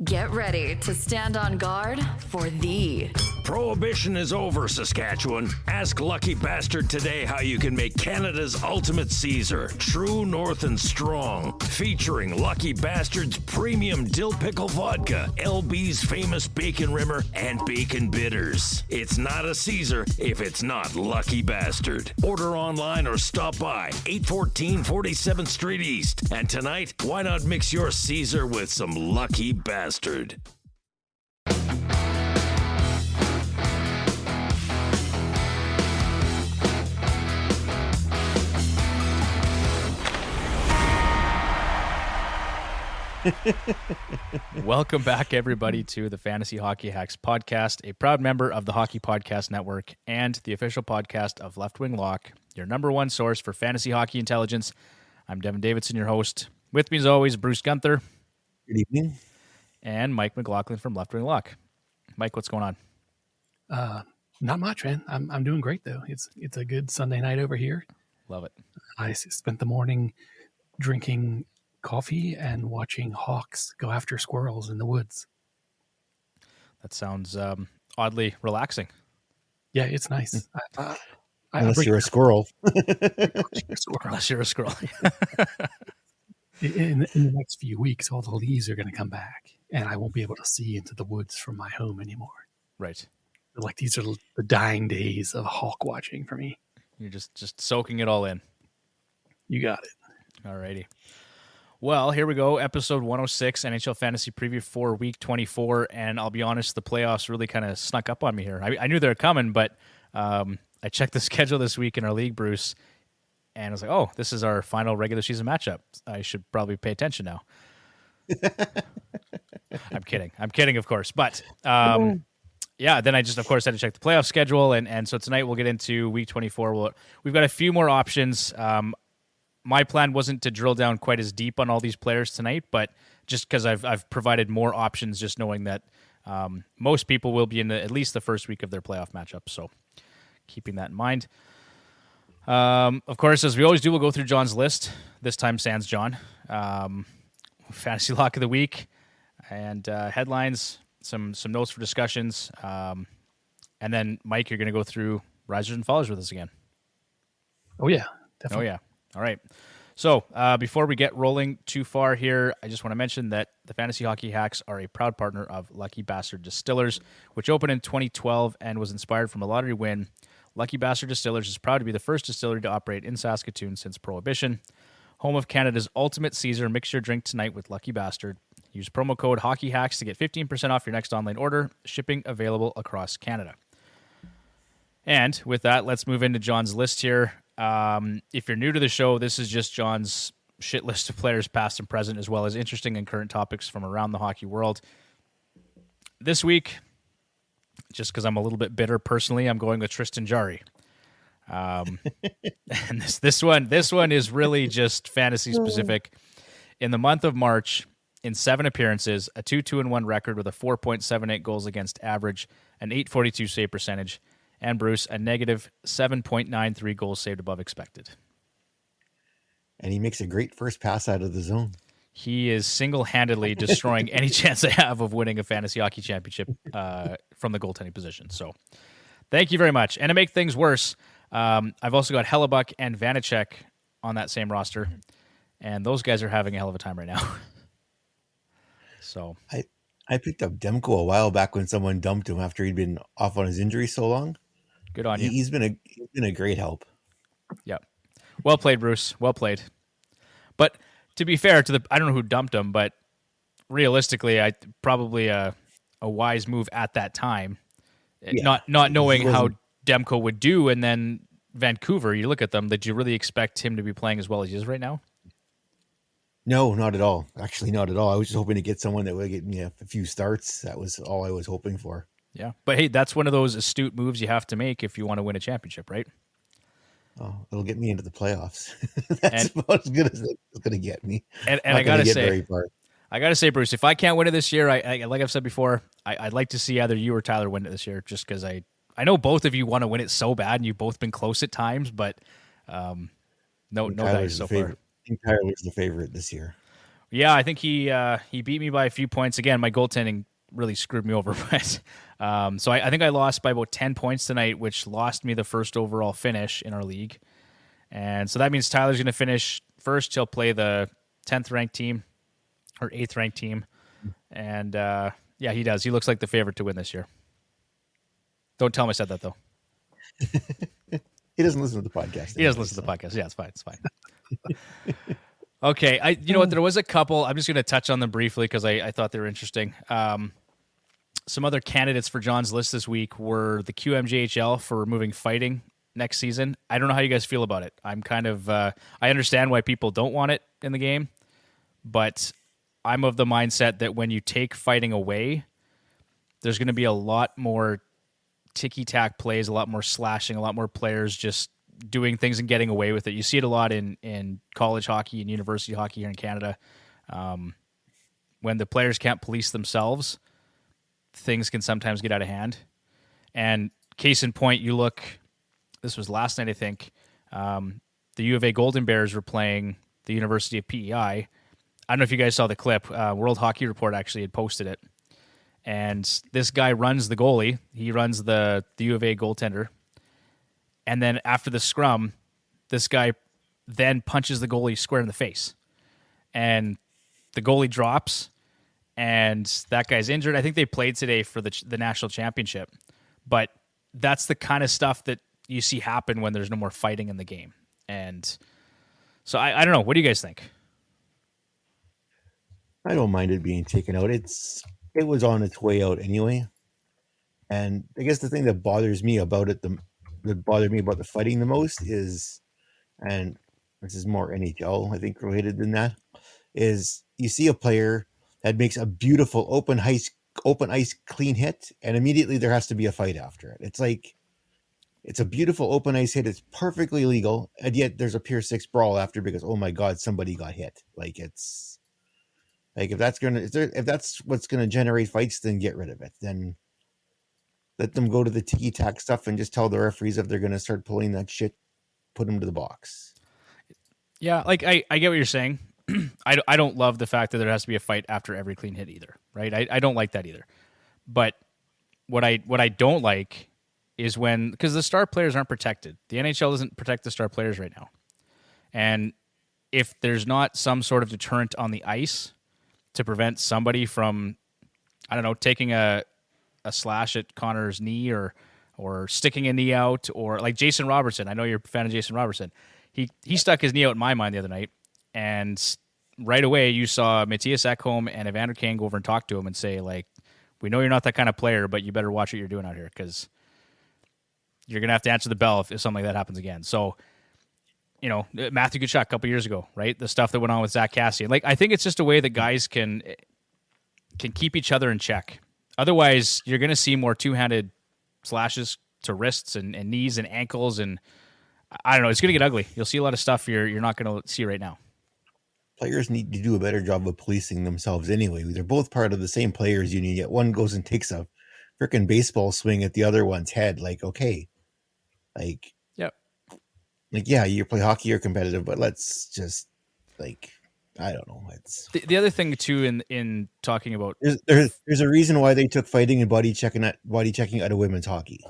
Get ready to stand on guard for the Prohibition is over, Saskatchewan. Ask Lucky Bastard today how you can make Canada's ultimate Caesar, true north and strong. Featuring Lucky Bastard's premium dill pickle vodka, LB's famous bacon rimmer, and bacon bitters. It's not a Caesar if it's not Lucky Bastard. Order online or stop by 814 47th Street East. And tonight, why not mix your Caesar with some Lucky Bastard? Welcome back, everybody, to the Fantasy Hockey Hacks podcast, a proud member of the Hockey Podcast Network and the official podcast of Left Wing Lock, your number one source for fantasy hockey intelligence. I'm Devin Davidson, your host. With me, as always, Bruce Gunther. Good evening. And Mike McLaughlin from Left Wing Lock. Mike, what's going on? Not much, man. I'm doing great though. It's a good Sunday night over here. Love it. I spent the morning drinking coffee and watching hawks go after squirrels in the woods. That sounds oddly relaxing. Yeah, it's nice. Unless you're a squirrel. Unless you're a squirrel. In the next few weeks, all the leaves are going to come back, and I won't be able to see into the woods from my home anymore. Right. Like these are the dying days of hawk watching for me. You're just soaking it all in. You got it. All righty. Well, here we go. Episode 106, NHL Fantasy Preview for Week 24. And I'll be honest, the playoffs really kind of snuck up on me here. I knew they were coming, but I checked the schedule this week in our league, Bruce, and I was like, oh, this is our final regular season matchup. I should probably pay attention now. I'm kidding, of course. But yeah, then I just, of course, had to check the playoff schedule. And so tonight we'll get into Week 24. We've got a few more options. My plan wasn't to drill down quite as deep on all these players tonight, but just because I've provided more options, just knowing that most people will be in at least the first week of their playoff matchup. So keeping that in mind. Of course, as we always do, we'll go through John's list. This time, sans John. Fantasy Lock of the Week and headlines, some notes for discussions. And then, Mike, you're going to go through risers and fallers with us again. Oh, yeah. Definitely. Oh, yeah. All right. So before we get rolling too far here, I just want to mention that the Fantasy Hockey Hacks are a proud partner of Lucky Bastard Distillers, which opened in 2012 and was inspired from a lottery win. Lucky Bastard Distillers is proud to be the first distillery to operate in Saskatoon since Prohibition. Home of Canada's ultimate Caesar, mix your drink tonight with Lucky Bastard. Use promo code HockeyHacks to get 15% off your next online order. Shipping available across Canada. And with that, let's move into John's list here. If you're new to the show, this is just John's shit list of players past and present, as well as interesting and current topics from around the hockey world. This week, just because I'm a little bit bitter personally, I'm going with Tristan Jarry. And this one is really just fantasy specific. In the month of March, in 7 appearances, a 2-2-1 record with a 4.78 goals against average, an .842 save percentage, and Bruce, a negative 7.93 goals saved above expected. And he makes a great first pass out of the zone. He is single-handedly destroying any chance I have of winning a fantasy hockey championship from the goaltending position. So thank you very much. And to make things worse, I've also got Hellebuck and Vanacek on that same roster, and those guys are having a hell of a time right now. So I picked up Demko a while back when someone dumped him after he'd been off on his injury so long. Good on you. He's been a great help. Yep. Well played, Bruce. Well played. But to be fair to I don't know who dumped him, but realistically, probably a wise move at that time. Yeah. Not knowing how Demko would do, and then Vancouver, you look at them, did you really expect him to be playing as well as he is right now? No, not at all. Actually, not at all. I was just hoping to get someone that would get me a few starts. That was all I was hoping for. Yeah. But hey, that's one of those astute moves you have to make if you want to win a championship, right? Oh, it'll get me into the playoffs. That's about as good as it's going to get me. And I got to say, Bruce, if I can't win it this year, I like I've said before, I'd like to see either you or Tyler win it this year, just because I know both of you want to win it so bad, and you've both been close at times, but no dice so far. I think Tyler's the favorite this year. Yeah, I think he beat me by a few points. Again, my goaltending really screwed me over, but so I think I lost by about 10 points tonight, which lost me the first overall finish in our league. And so that means Tyler's going to finish first. He'll play the 10th ranked team or 8th ranked team. And yeah, he does. He looks like the favorite to win this year. Don't tell him I said that, though. He doesn't listen to the podcast. He doesn't listen to the podcast. Yeah, it's fine. It's fine. Okay. You know what? There was a couple. I'm just going to touch on them briefly because I thought they were interesting. Some other candidates for John's list this week were the QMJHL for removing fighting next season. I don't know how you guys feel about it. I'm kind of I understand why people don't want it in the game, but I'm of the mindset that when you take fighting away, there's going to be a lot more ticky-tack plays, a lot more slashing, a lot more players just doing things and getting away with it. You see it a lot in college hockey and university hockey here in Canada. When the players can't police themselves, things can sometimes get out of hand. And case in point, you look, this was last night, I think, the U of A Golden Bears were playing the University of PEI. I don't know if you guys saw the clip. World Hockey Report actually had posted it. And this guy runs the goalie. He runs the U of A goaltender. And then after the scrum, this guy then punches the goalie square in the face. And the goalie drops, and that guy's injured. I think they played today for the national championship. But that's the kind of stuff that you see happen when there's no more fighting in the game. And so I don't know. What do you guys think? I don't mind it being taken out. It was on its way out anyway. And I guess the thing that bothers me about it, that bothered me about the fighting the most is, and this is more NHL, I think, related than that, is you see a player that makes a beautiful open ice clean hit, and immediately there has to be a fight after it. It's like, it's a beautiful open ice hit. It's perfectly legal, and yet there's a Pier 6 brawl after because, oh my God, somebody got hit. Like, it's like, if that's what's gonna generate fights, then get rid of it. Then let them go to the ticky-tack stuff and just tell the referees if they're gonna start pulling that shit, put them to the box. Yeah, like I get what you're saying. I don't love the fact that there has to be a fight after every clean hit either, right? I don't like that either. But what I don't like is when, because the star players aren't protected. The NHL doesn't protect the star players right now. And if there's not some sort of deterrent on the ice to prevent somebody from, I don't know, taking a slash at Connor's knee or sticking a knee out, or like Jason Robertson. I know you're a fan of Jason Robertson. He stuck his knee out in my mind the other night, and right away you saw Matthias Ekholm and Evander Kane go over and talk to him and say, like, we know you're not that kind of player, but you better watch what you're doing out here because you're going to have to answer the bell if something like that happens again. So, you know, Matthew Tkachuk a couple years ago, right? The stuff that went on with Zach Cassian. Like, I think it's just a way that guys can keep each other in check. Otherwise, you're going to see more two-handed slashes to wrists and knees and ankles, and I don't know. It's going to get ugly. You'll see a lot of stuff you're not going to see right now. Players need to do a better job of policing themselves anyway. They're both part of the same players union, yet one goes and takes a freaking baseball swing at the other one's head. Like, okay. Like, yep. Like, yeah, you play hockey, you're competitive, but let's just, like, I don't know. It's the other thing too in talking about there's a reason why they took fighting and body checking out of women's hockey.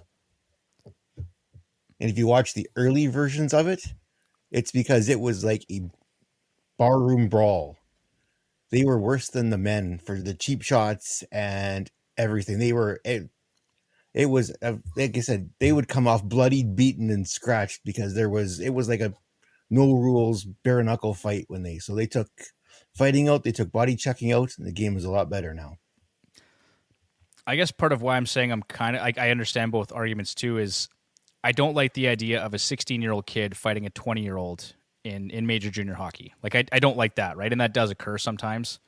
And if you watch the early versions of it, it's because it was like a barroom brawl. They were worse than the men for the cheap shots and everything. They were it was like I said, they would come off bloodied, beaten, and scratched because it was like a no rules bare knuckle fight so they took fighting out, they took body checking out, and the game is a lot better now. I guess part of why I'm saying I'm kind of I understand both arguments too is I don't like the idea of a 16-year-old kid fighting a 20-year-old in major junior hockey. Like I don't like that, right? And that does occur sometimes.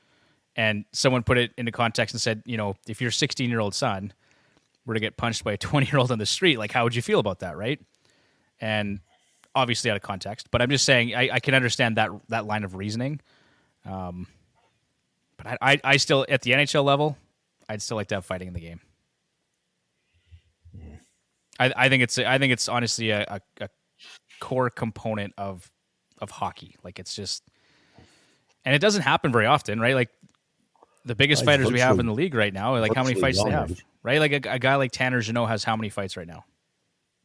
And someone put it into context and said, you know, if your 16-year-old son were to get punched by a 20-year-old on the street, like how would you feel about that, right? And obviously out of context, but I'm just saying I can understand that line of reasoning. But I still, at the NHL level, I'd still like to have fighting in the game. I think it's honestly a core component of hockey. Like it's just, And it doesn't happen very often, right? Like the biggest Well, it's fighters we have in virtually- the league right now, like how many virtually fights do they have, honored. right? Like a guy like Tanner Jeannot has how many fights right now?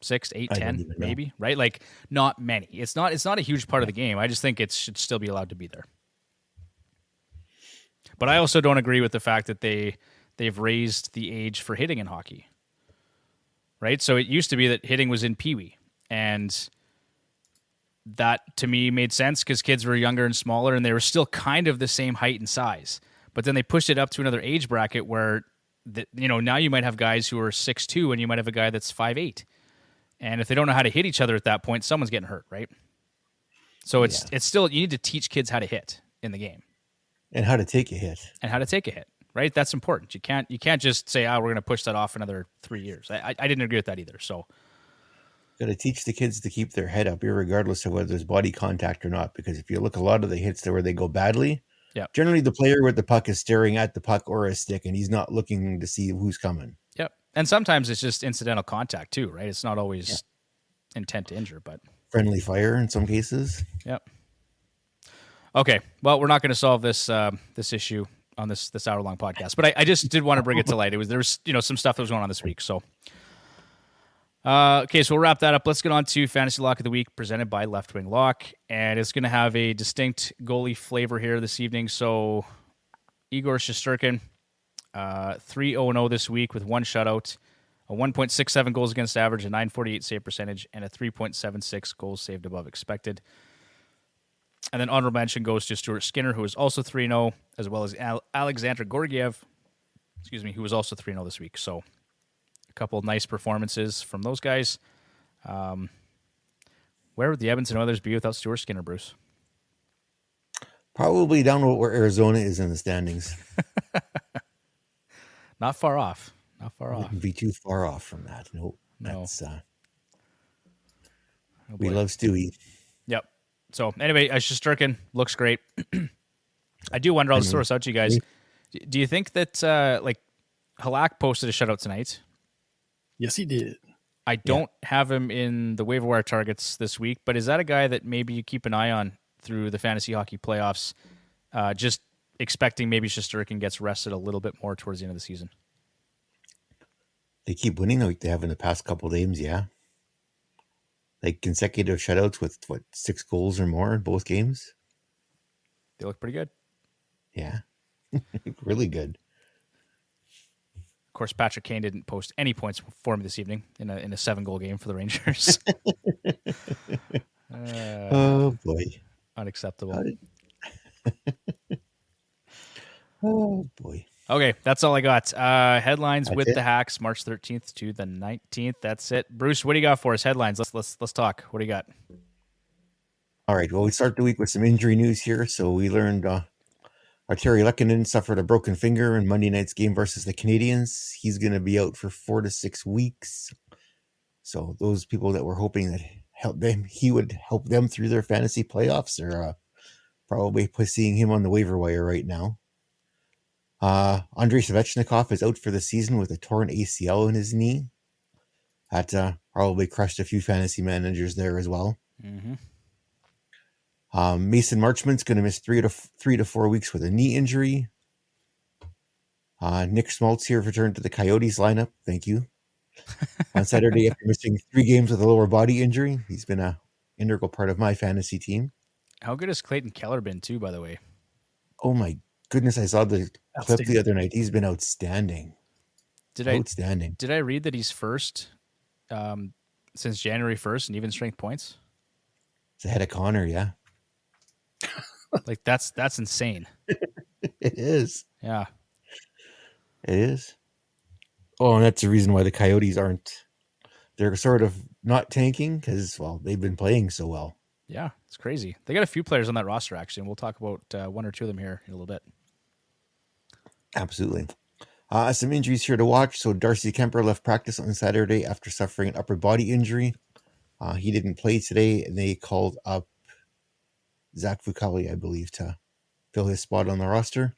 6, 8, I don't 10, even know. maybe, right? Like not many. It's not a huge part of the game. I just think it should still be allowed to be there. But I also don't agree with the fact that they've raised the age for hitting in hockey. Right? So it used to be that hitting was in Pee-wee, and that to me made sense because kids were younger and smaller and they were still kind of the same height and size. But then they pushed it up to another age bracket where now you might have guys who are 6'2" and you might have a guy that's 5'8". And if they don't know how to hit each other at that point, someone's getting hurt, right? So it's still, you need to teach kids how to hit in the game. And how to take a hit. And how to take a hit, right? That's important. You can't just say, we're going to push that off another 3 years. I didn't agree with that either. So Got to teach the kids to keep their head up, regardless of whether there's body contact or not. Because if you look, a lot of the hits where they go badly, generally the player with the puck is staring at the puck or a stick, and he's not looking to see who's coming. Yep. And sometimes it's just incidental contact too, right? It's not always intent to injure, but friendly fire in some cases. Yep. Okay. Well, we're not going to solve this issue on this hour-long podcast, but I just did want to bring it to light. There was some stuff that was going on this week. So, okay, so we'll wrap that up. Let's get on to Fantasy Lock of the Week, presented by Left Wing Lock, and it's going to have a distinct goalie flavor here this evening. So, Igor Shesterkin, 3-0-0 this week with one shutout, a 1.67 goals against average, a 948 save percentage, and a 3.76 goals saved above expected. And then honorable mention goes to Stuart Skinner, who is also 3-0, as well as Alexander Gorgiev, who was also 3-0 this week. So a couple of nice performances from those guys. Where would the Edmonton Oilers be without Stuart Skinner, Bruce? Probably down where Arizona is in the standings. Not far off. Wouldn't be too far off from that. Nope. No. That's, Oh, we boy. love Stewie. Yep. So anyway, Shesterkin looks great. I do wonder, I'll just throw this out to you guys. Do you think that Halak posted a shutout tonight? Yes, he did. I don't have him in the waiver wire targets this week, but is that a guy that maybe you keep an eye on through the fantasy hockey playoffs, just expecting maybe Shesterkin gets rested a little bit more towards the end of the season? They keep winning like they have in the past couple of games, yeah. Like consecutive shutouts with 6 goals or more in both games. They look pretty good. Yeah. Really good. Of course, Patrick Kane didn't post any points for me this evening in a 7-goal game for the Rangers. Oh boy. Unacceptable. Oh boy. Okay, that's all I got. Headlines That's with it? the Hacks, March 13th to the 19th. That's it. Bruce, what do you got for us? Headlines. Let's talk. What do you got? All right. Well, we start the week with some injury news here. So we learned Arturi Lehkonen suffered a broken finger in Monday night's game versus the Canadiens. He's going to be out for 4 to 6 weeks. So those people that were hoping that he would help them through their fantasy playoffs are probably seeing him on the waiver wire right now. Andrei Svechnikov is out for the season with a torn ACL in his knee. That probably crushed a few fantasy managers there as well. Mm-hmm. Mason Marchment's going to miss 3 to 4 weeks with a knee injury. Nick Schmaltz here returned to the Coyotes lineup. Thank you. On Saturday, after missing 3 games with a lower body injury, he's been an integral part of my fantasy team. How good has Clayton Keller been, too, by the way? Oh, my goodness. I saw the clip the other night. He's been outstanding. Outstanding. Did I read that he's first since January 1st in even strength points? It's ahead of Connor, yeah. Like, that's insane. It is. Yeah. It is. Oh, and that's the reason why the Coyotes they're sort of not tanking because, well, they've been playing so well. Yeah, it's crazy. They got a few players on that roster, actually, and we'll talk about 1 or 2 of them here in a little bit. Absolutely. Some injuries here to watch. So Darcy Kemper left practice on Saturday after suffering an upper body injury. He didn't play today, and they called up Zach Fucali, I believe, to fill his spot on the roster.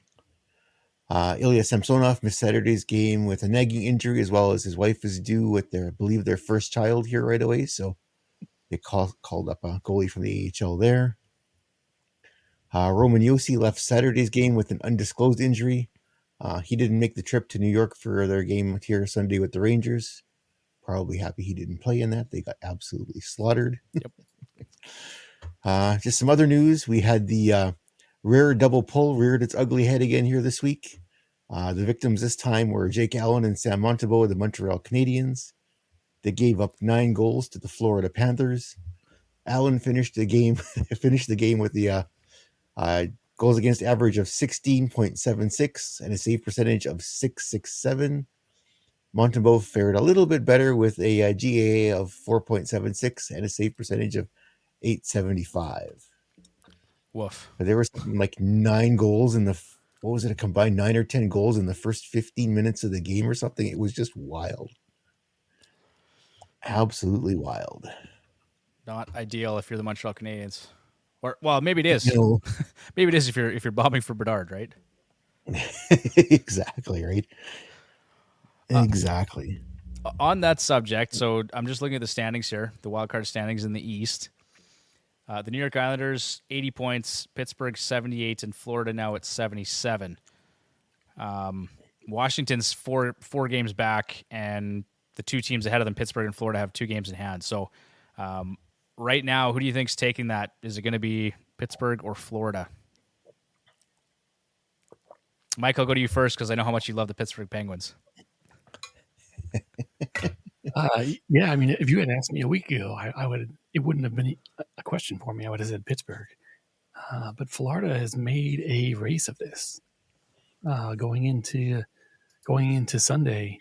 Ilya Samsonov missed Saturday's game with a nagging injury, as well as his wife is due with their first child here right away. So they called up a goalie from the AHL there. Roman Yossi left Saturday's game with an undisclosed injury. He didn't make the trip to New York for their game here Sunday with the Rangers. Probably happy he didn't play in that. They got absolutely slaughtered. Yep. Just some other news. We had the rare double pull reared its ugly head again here this week. The victims this time were Jake Allen and Sam Montembeault of the Montreal Canadiens. They gave up 9 goals to the Florida Panthers. Allen finished the game with the goals against average of 16.76 and a save percentage of .667. Montembeault fared a little bit better with a GAA of 4.76 and a save percentage of .875. Woof. But there was something like 9 goals in the, what was it, a combined 9 or 10 goals in the first 15 minutes of the game or something. It was just wild. Absolutely wild. Not ideal if you're the Montreal Canadiens. Or, well, maybe it is. No. Maybe it is if you're bombing for Bedard, right? Exactly, right? Exactly. On that subject, so I'm just looking at the standings here, the wildcard standings in the East. The New York Islanders, 80 points, Pittsburgh, 78, and Florida now at 77. Washington's four games back, and the 2 teams ahead of them, Pittsburgh and Florida, have 2 games in hand. So right now, who do you think's taking that? Is it going to be Pittsburgh or Florida? Mike, I'll go to you first because I know how much you love the Pittsburgh Penguins. Yeah, I mean, if you had asked me a week ago, I would. It wouldn't have been a question for me. I would have said Pittsburgh. But Florida has made a race of this. Going into Sunday,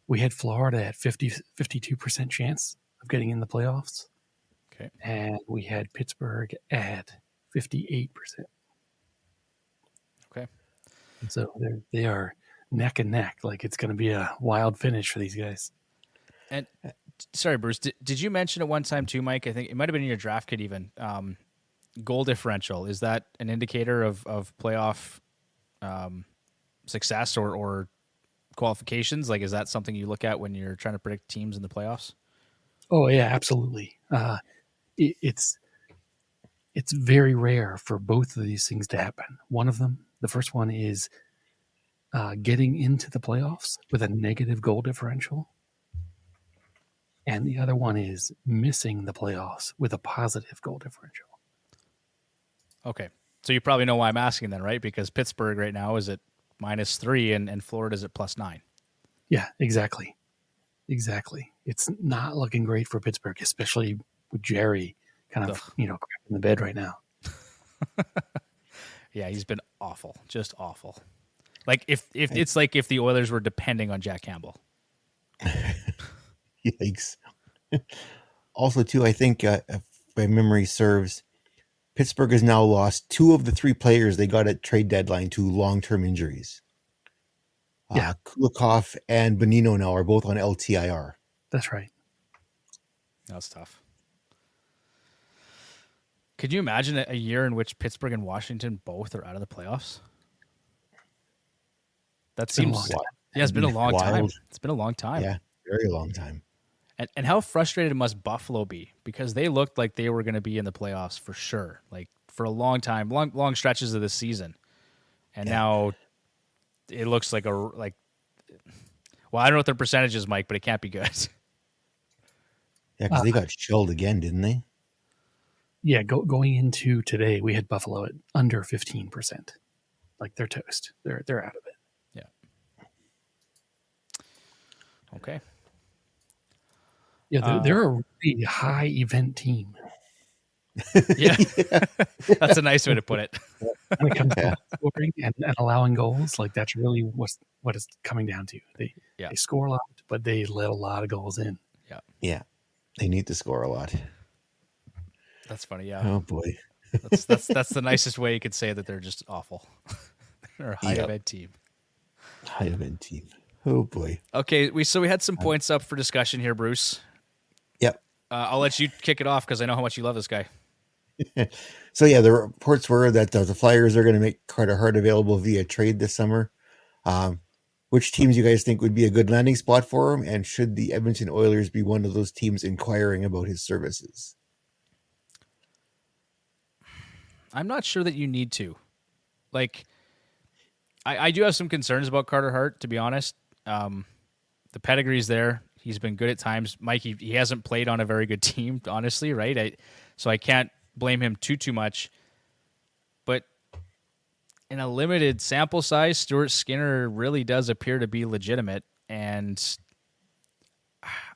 we had Florida at 52% chance of getting in the playoffs. Okay. And we had Pittsburgh at 58%. Okay. And so they are neck and neck. Like it's going to be a wild finish for these guys. And sorry, Bruce, did you mention at one time too, Mike? I think it might have been in your draft kit even. Goal differential, is that an indicator of playoff success or qualifications? Like, is that something you look at when you're trying to predict teams in the playoffs? Oh yeah, absolutely. It's very rare for both of these things to happen. One of them, the first one is getting into the playoffs with a negative goal differential. And the other one is missing the playoffs with a positive goal differential. Okay. So you probably know why I'm asking then, right? Because Pittsburgh right now is at -3 and Florida's at +9. Yeah, exactly. Exactly. It's not looking great for Pittsburgh, especially with Jerry kind of, crapping the bed right now. Yeah, he's been awful. Just awful. Like if it's like if the Oilers were depending on Jack Campbell. Yikes. Also, too, I think, if my memory serves, Pittsburgh has now lost 2 of the 3 players they got at trade deadline to long-term injuries. Yeah. Kulikov and Bonino now are both on LTIR. That's right. That's tough. Could you imagine a year in which Pittsburgh and Washington both are out of the playoffs? That seems... Yeah, it's been a long time. It's been a long time. Yeah, very long time. And how frustrated must Buffalo be? Because they looked like they were going to be in the playoffs for sure, like for a long time, long stretches of the season. And now it looks like well, I don't know what their percentage is, Mike, but it can't be good. Yeah, because they got shelled again, didn't they? Yeah, going into today, we had Buffalo at under 15%. Like they're toast. They're out of it. Yeah. Okay. Yeah, they're a really high event team. Yeah. That's a nice way to put it. When it comes to scoring and allowing goals, like that's really what it's coming down to. They score a lot, but they let a lot of goals in. Yeah. Yeah. They need to score a lot. That's funny, yeah. Oh boy. That's the nicest way you could say that they're just awful. They're a high event team. High event team. Oh boy. Okay, we had some points up for discussion here, Bruce. Yep. I'll let you kick it off because I know how much you love this guy. So yeah, the reports were that the Flyers are going to make Carter Hart available via trade this summer. Which teams you guys think would be a good landing spot for him, and should the Edmonton Oilers be one of those teams inquiring about his services? I'm not sure that you need to. Like, I do have some concerns about Carter Hart, to be honest. The pedigree's there. He's been good at times. Mike, he hasn't played on a very good team, honestly, right? So I can't blame him too much. But in a limited sample size, Stuart Skinner really does appear to be legitimate. And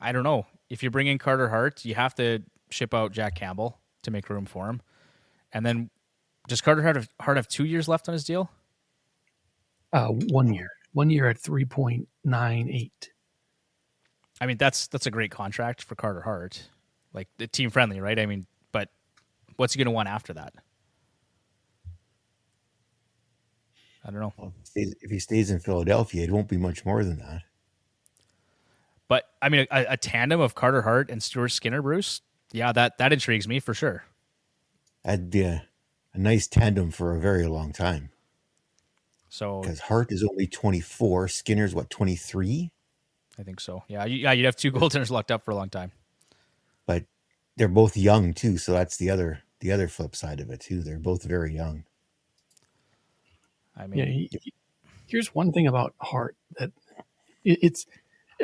I don't know. If you bring in Carter Hart, you have to ship out Jack Campbell to make room for him. And then does Carter Hart have 2 years left on his deal? 1 year. 1 year at 3.98. I mean, that's a great contract for Carter Hart. Like, the team friendly, right? I mean, but what's he going to want after that? I don't know. Well, if he stays in Philadelphia, it won't be much more than that. But, I mean, a tandem of Carter Hart and Stuart Skinner, Bruce, yeah, that intrigues me for sure. That'd be a nice tandem for a very long time. So, because Hart is only 24, Skinner's 23? I think so. Yeah, you'd have two goaltenders locked up for a long time. But they're both young too, so that's the other flip side of it too. They're both very young. I mean, here's one thing about Hart that it's.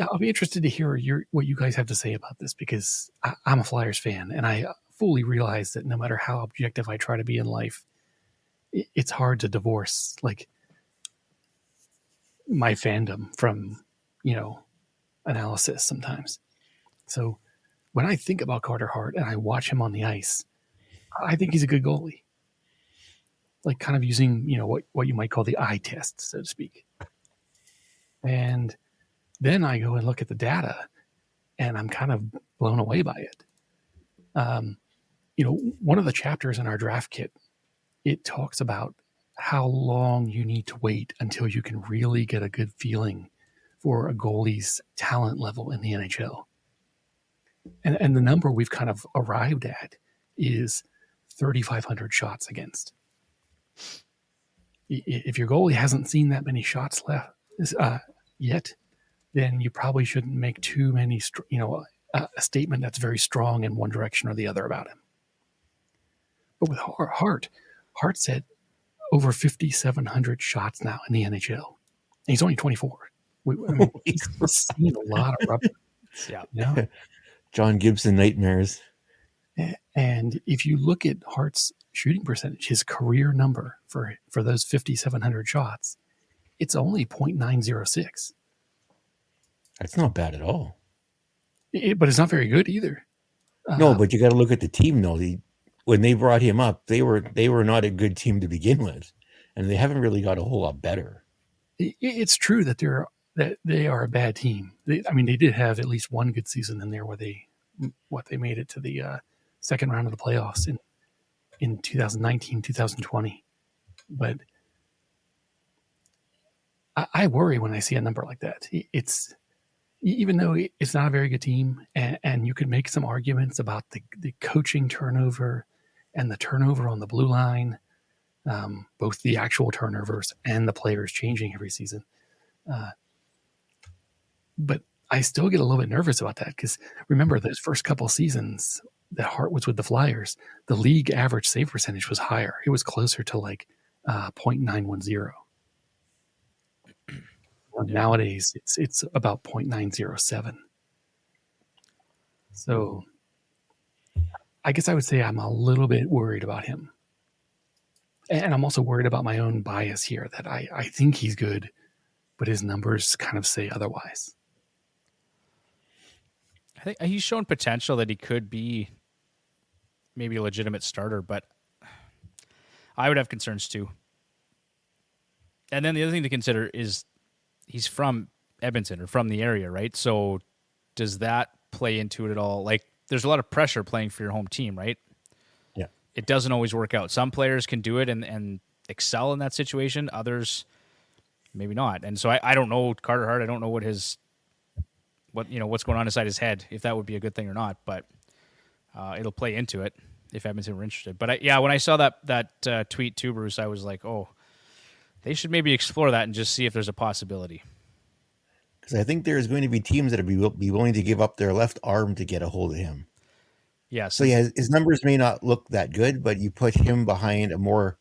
I'll be interested to hear what you guys have to say about this, because I'm a Flyers fan, and I fully realize that no matter how objective I try to be in life, it's hard to divorce like my fandom from analysis sometimes. So when I think about Carter Hart and I watch him on the ice, I think he's a good goalie. Like, kind of using, what you might call the eye test, so to speak. And then I go and look at the data, and I'm kind of blown away by it. One of the chapters in our draft kit, it talks about how long you need to wait until you can really get a good feeling for a goalie's talent level in the NHL. And the number we've kind of arrived at is 3,500 shots against. If your goalie hasn't seen that many shots left yet, then you probably shouldn't make too many, a statement that's very strong in one direction or the other about him. But with Hart said over 5,700 shots now in the NHL. And he's only 24. He's seen a lot of rubber. Yeah. John Gibson nightmares. And if you look at Hart's shooting percentage, his career number for those 5,700 shots, it's only .906. That's not bad at all. But it's not very good either. No, but you got to look at the team though. When they brought him up, they were not a good team to begin with, and they haven't really got a whole lot better. It's true that they are a bad team. They did have at least one good season in there where they made it to the second round of the playoffs in 2019, 2020. But I worry when I see a number like that. It's, even though it's not a very good team, and you could make some arguments about the coaching turnover and the turnover on the blue line, both the actual turnovers and the players changing every season. But I still get a little bit nervous about that, because remember, those first couple seasons that Hart was with the Flyers, the league average save percentage was higher. It was closer to like .910. Nowadays, it's about .907. So I guess I would say I'm a little bit worried about him. And I'm also worried about my own bias here, that I think he's good, but his numbers kind of say otherwise. I think he's shown potential that he could be maybe a legitimate starter, but I would have concerns too. And then the other thing to consider is he's from Edmonton, or from the area, right? So does that play into it at all? Like, there's a lot of pressure playing for your home team, right? Yeah. It doesn't always work out. Some players can do it and excel in that situation. Others, maybe not. And so I don't know Carter Hart. I don't know what's going on inside his head, if that would be a good thing or not. But it'll play into it if Edmonton were interested. But when I saw that tweet too, Bruce, I was like, oh, they should maybe explore that and just see if there's a possibility. Because I think there's going to be teams that will be willing to give up their left arm to get a hold of him. Yeah. So yeah, his numbers may not look that good, but you put him behind a more.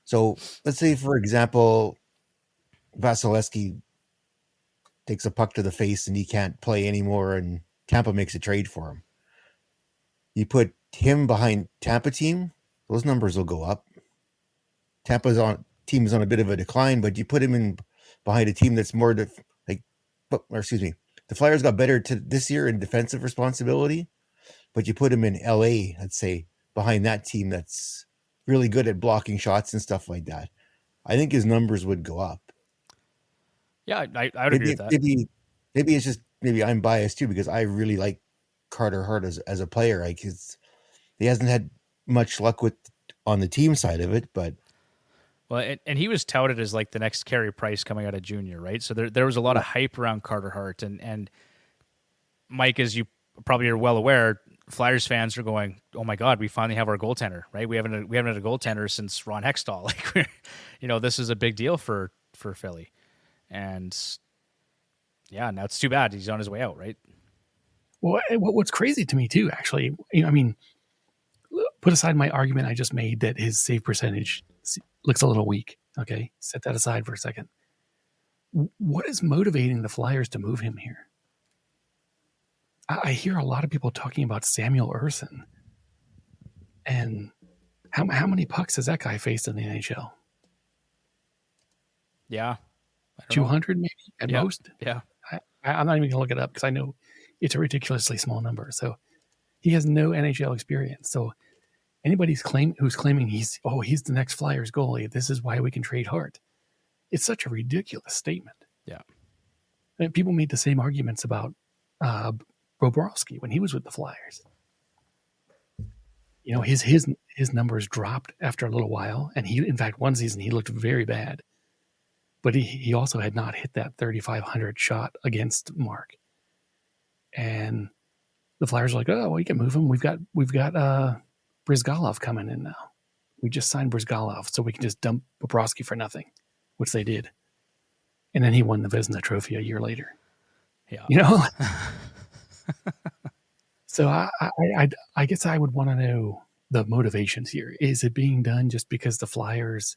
So let's say, for example, Vasilevsky takes a puck to the face and he can't play anymore, and Tampa makes a trade for him. You put him behind Tampa team, those numbers will go up. Tampa's team is on a bit of a decline, but you put him in behind a team that's more the Flyers got better this year in defensive responsibility, but you put him in LA, let's say, behind that team that's really good at blocking shots and stuff like that. I think his numbers would go up. Yeah, I would agree with that. Maybe it's just maybe I'm biased too because I really like Carter Hart as a player. Like he hasn't had much luck with on the team side of it, but Well, and he was touted as like the next Carey Price coming out of junior, right? So there was a lot of hype around Carter Hart, and Mike, as you probably are well aware, Flyers fans are going, "Oh my God, we finally have our goaltender, right? We haven't had a goaltender since Ron Hextall. Like, this is a big deal for Philly, and yeah, now it's too bad he's on his way out, right?" Well, what's crazy to me too, actually, put aside my argument I just made that his save percentage looks a little weak. Okay, set that aside for a second. What is motivating the Flyers to move him here? I hear a lot of people talking about Samuel Ersson, and how many pucks has that guy faced in the NHL? Yeah, 200 maybe at most. Yeah, I'm not even gonna look it up because I know it's a ridiculously small number. So he has no NHL experience. So anybody who's claiming he's the next Flyers goalie, this is why we can trade Hart. It's such a ridiculous statement. yeah. And people made the same arguments about Bobrovsky when he was with the Flyers. His numbers dropped after a little while, and in fact, one season he looked very bad. But he also had not hit that 3,500 shot against mark. And the Flyers are like, oh, well, we can move him. We've got Brizgalov coming in now. We just signed Brizgalov, so we can just dump Bobrovsky for nothing, which they did. And then he won the Vezina Trophy a year later. Yeah. So I guess I would want to know the motivations here. Is it being done just because the Flyers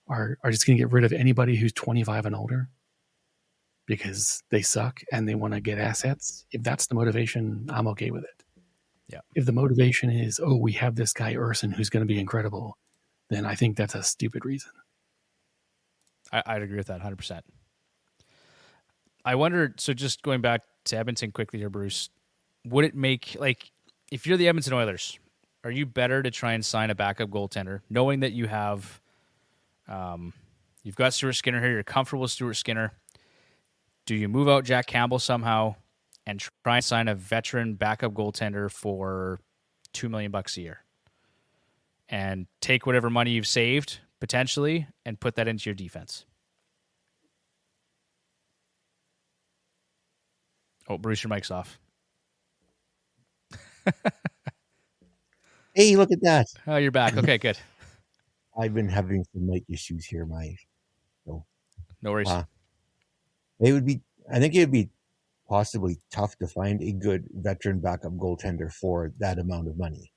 are just going to get rid of anybody who's 25 and older because they suck and they want to get assets? If that's the motivation, I'm okay with it. Yeah. If the motivation is, we have this guy Ersson who's going to be incredible, then I think that's a stupid reason. I'd agree with that 100%. I wonder, so just going back to Edmonton quickly here, Bruce, would it make, if you're the Edmonton Oilers, are you better to try and sign a backup goaltender, knowing that you have, you've got Stuart Skinner here, you're comfortable with Stuart Skinner? Do you move out Jack Campbell somehow and try and sign a veteran backup goaltender for $2 million a year and take whatever money you've saved potentially and put that into your defense? Oh, Bruce, your mic's off. Hey, look at that. Oh, you're back. Okay, good. I've been having some mic issues here, No worries. I think it would be possibly tough to find a good veteran backup goaltender for that amount of money.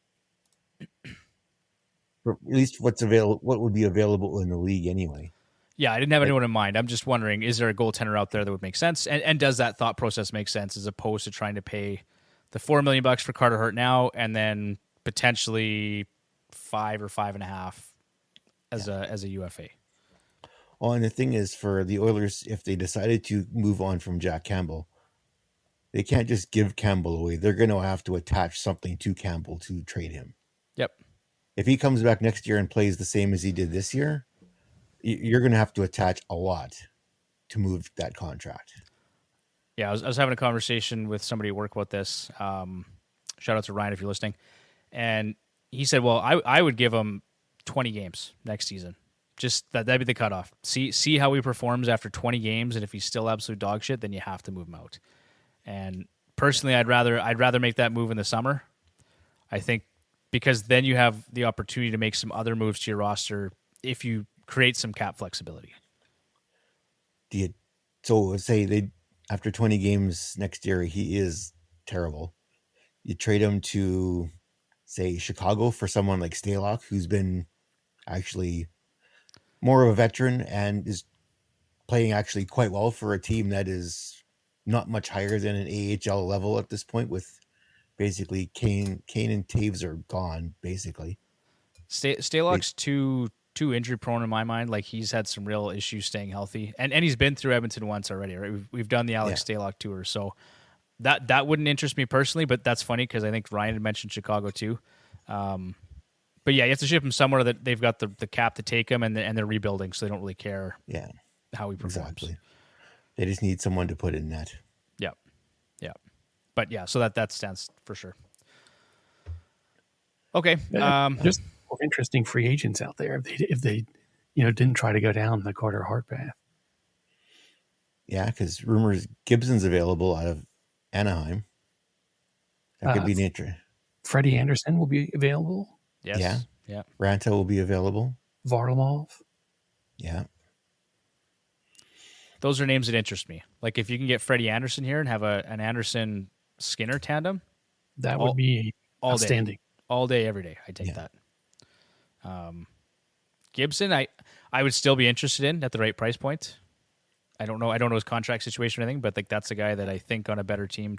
For at least what would be available in the league anyway. Yeah, I didn't have anyone in mind. I'm just wondering, is there a goaltender out there that would make sense? And does that thought process make sense as opposed to trying to pay the $4 million for Carter Hart now and then potentially 5 or 5.5 as a UFA? Well, and the thing is, for the Oilers, if they decided to move on from Jack Campbell, they can't just give Campbell away. They're going to have to attach something to Campbell to trade him. Yep. If he comes back next year and plays the same as he did this year, you're going to have to attach a lot to move that contract. Yeah, I was having a conversation with somebody at work about this. Shout out to Ryan if you're listening. And he said, well, I would give him 20 games next season. Just that'd be the cutoff. See how he performs after 20 games, and if he's still absolute dog shit, then you have to move him out. And personally, I'd rather make that move in the summer. I think because then you have the opportunity to make some other moves to your roster if you create some cap flexibility. So say after 20 games next year, he is terrible. you trade him to, say, Chicago for someone like Stalock, who's been actually more of a veteran and is playing actually quite well for a team that is not much higher than an AHL level at this point, with basically Kane and Taves are gone, basically. Stalock's too injury prone in my mind. Like, he's had some real issues staying healthy, and he's been through Edmonton once already, right? We've done the Alex Stalock tour, so that wouldn't interest me personally, but that's funny because I think Ryan had mentioned Chicago too. But yeah, you have to ship him somewhere that they've got the cap to take him, and they're rebuilding, so they don't really care how he performs. Exactly. They just need someone to put in net. Yeah. But yeah, so that stands for sure. Okay. Just more interesting free agents out there if they didn't try to go down the Carter Hart path. Yeah, because rumors Gibson's available out of Anaheim. That could be an interest. Freddie Anderson will be available. Yes. Yeah. Ranta will be available. Varlamov. Yeah. Those are names that interest me. Like, if you can get Freddie Anderson here and have an Anderson Skinner tandem, that would be outstanding. All day, every day. I take that. Gibson, I would still be interested in at the right price point. I don't know his contract situation or anything, but like, that's a guy that I think on a better team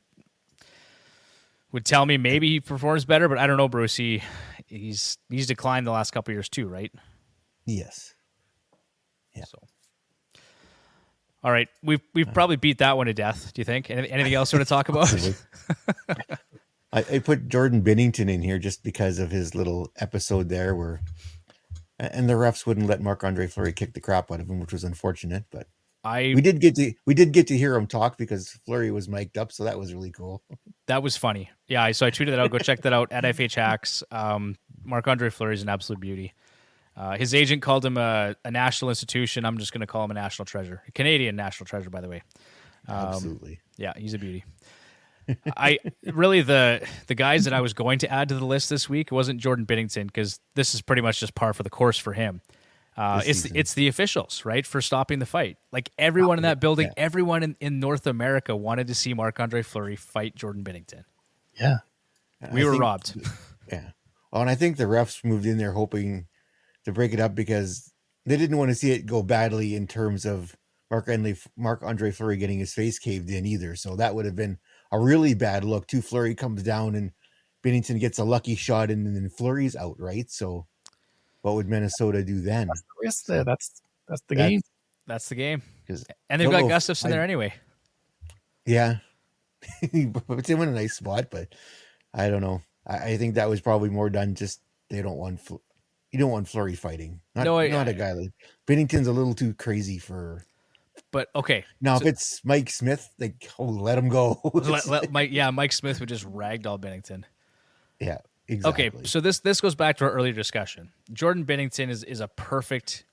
would tell me maybe he performs better, but I don't know, Bruce. He's declined the last couple of years too, right? Yes. Yeah. So, all right, we've probably beat that one to death. Do you think? Anything else you want to talk about? I put Jordan Binnington in here just because of his little episode there where, and the refs wouldn't let Marc-Andre Fleury kick the crap out of him, which was unfortunate. But we did get to hear him talk because Fleury was mic'd up, so that was really cool. That was funny. Yeah, so I tweeted that out. Go check that out at FH Hacks. Marc-Andre Fleury is an absolute beauty. His agent called him a national institution. I'm just going to call him a national treasure, a Canadian national treasure, by the way. Absolutely. Yeah, he's a beauty. I really the guys that I was going to add to the list this week wasn't Jordan Binnington, because this is pretty much just par for the course for him. It's the officials, right, for stopping the fight. Like, everyone in that building, everyone in North America wanted to see Marc-Andre Fleury fight Jordan Binnington. Yeah, we were robbed. Yeah, well, and I think the refs moved in there hoping to break it up because they didn't want to see it go badly in terms of Marc-Andre Fleury getting his face caved in either. So that would have been a really bad look too. Fleury comes down and Binnington gets a lucky shot and then Fleury's out, right? So what would Minnesota do then? That's the risk there. That's the game. That's the game. And they've got Gustafsson there anyway. Yeah. It's him in a nice spot, but I don't know. I think that was probably more done just you don't want Fleury fighting. Not a guy like Binnington's a little too crazy for. But okay, now if it's Mike Smith, let him go. Mike Smith would just ragdoll Binnington. Yeah, exactly. Okay, so this goes back to our earlier discussion. Jordan Binnington is a perfect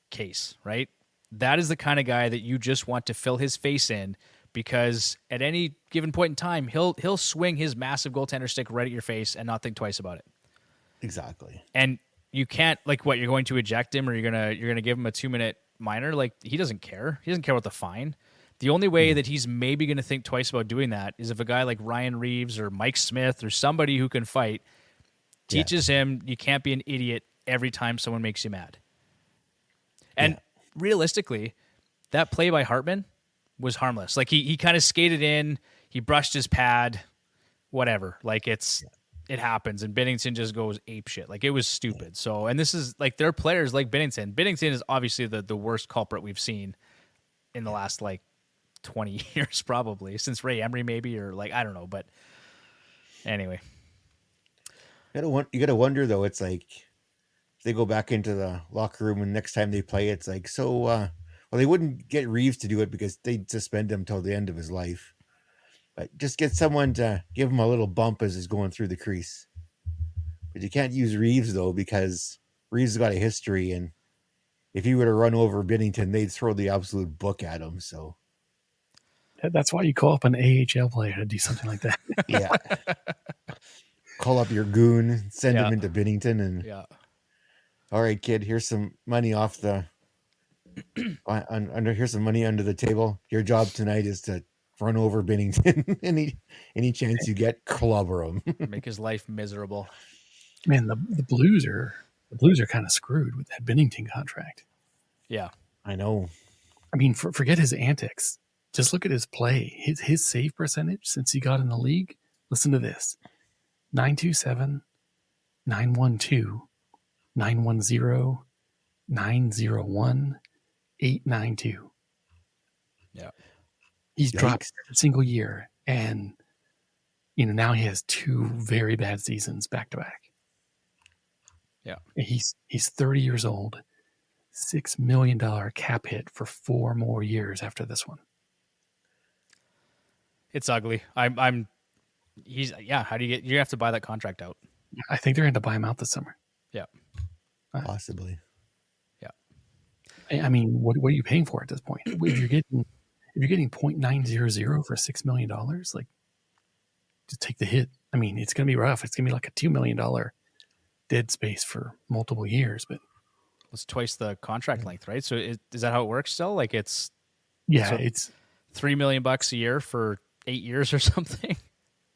case, right? That is the kind of guy that you just want to fill his face in, because at any given point in time, he'll swing his massive goaltender stick right at your face and not think twice about it. Exactly. And you can't, like, what, you're going to eject him, or you're gonna give him a 2-minute minor? Like, he doesn't care. He doesn't care about the fine. The only way that he's maybe going to think twice about doing that is if a guy like Ryan Reeves or Mike Smith or somebody who can fight teaches him you can't be an idiot every time someone makes you mad. And realistically, that play by Hartman was harmless. Like, he kind of skated in, he brushed his pad, whatever. Like, it happens, and Binnington just goes apeshit. Like, it was stupid. So, and this is, like, they're players like Binnington. Binnington is obviously the worst culprit we've seen in the last, 20 years, probably, since Ray Emery, maybe, or, I don't know. But anyway. You gotta wonder, though. It's like, if they go back into the locker room and next time they play, it's like, well, they wouldn't get Reeves to do it because they'd suspend him till the end of his life. But just get someone to give him a little bump as he's going through the crease. But you can't use Reeves, though, because Reeves has got a history, and if he were to run over Binnington, they'd throw the absolute book at him. So that's why you call up an AHL player to do something like that. Yeah. Call up your goon, send him into Binnington, and all right, kid, here's some money off the here's some money under the table. Your job tonight is to run over Bennington. any chance you get, clobber him. Make his life miserable. Man, the Blues are kind of screwed with that Bennington contract. Yeah. I know. I mean, forget his antics. Just look at his play. His save percentage since he got in the league. Listen to this: 927, 912, 910, 901, 892. Yeah. He's dropped Yikes. every single year, and now he has 2 very bad seasons back to back. Yeah. He's 30 years old. $6 million cap hit for 4 more years after this one. It's ugly. How do you have to buy that contract out? I think they're going to buy him out this summer. Yeah. Possibly. Yeah. I mean, what are you paying for at this point? If you're getting 0.900 for $6 million, like, just take the hit. I mean, it's going to be rough. It's going to be like a $2 million dead space for multiple years, but It's twice the contract length, right? So is that how it works still? Like it's it's $3 million a year for 8 years or something.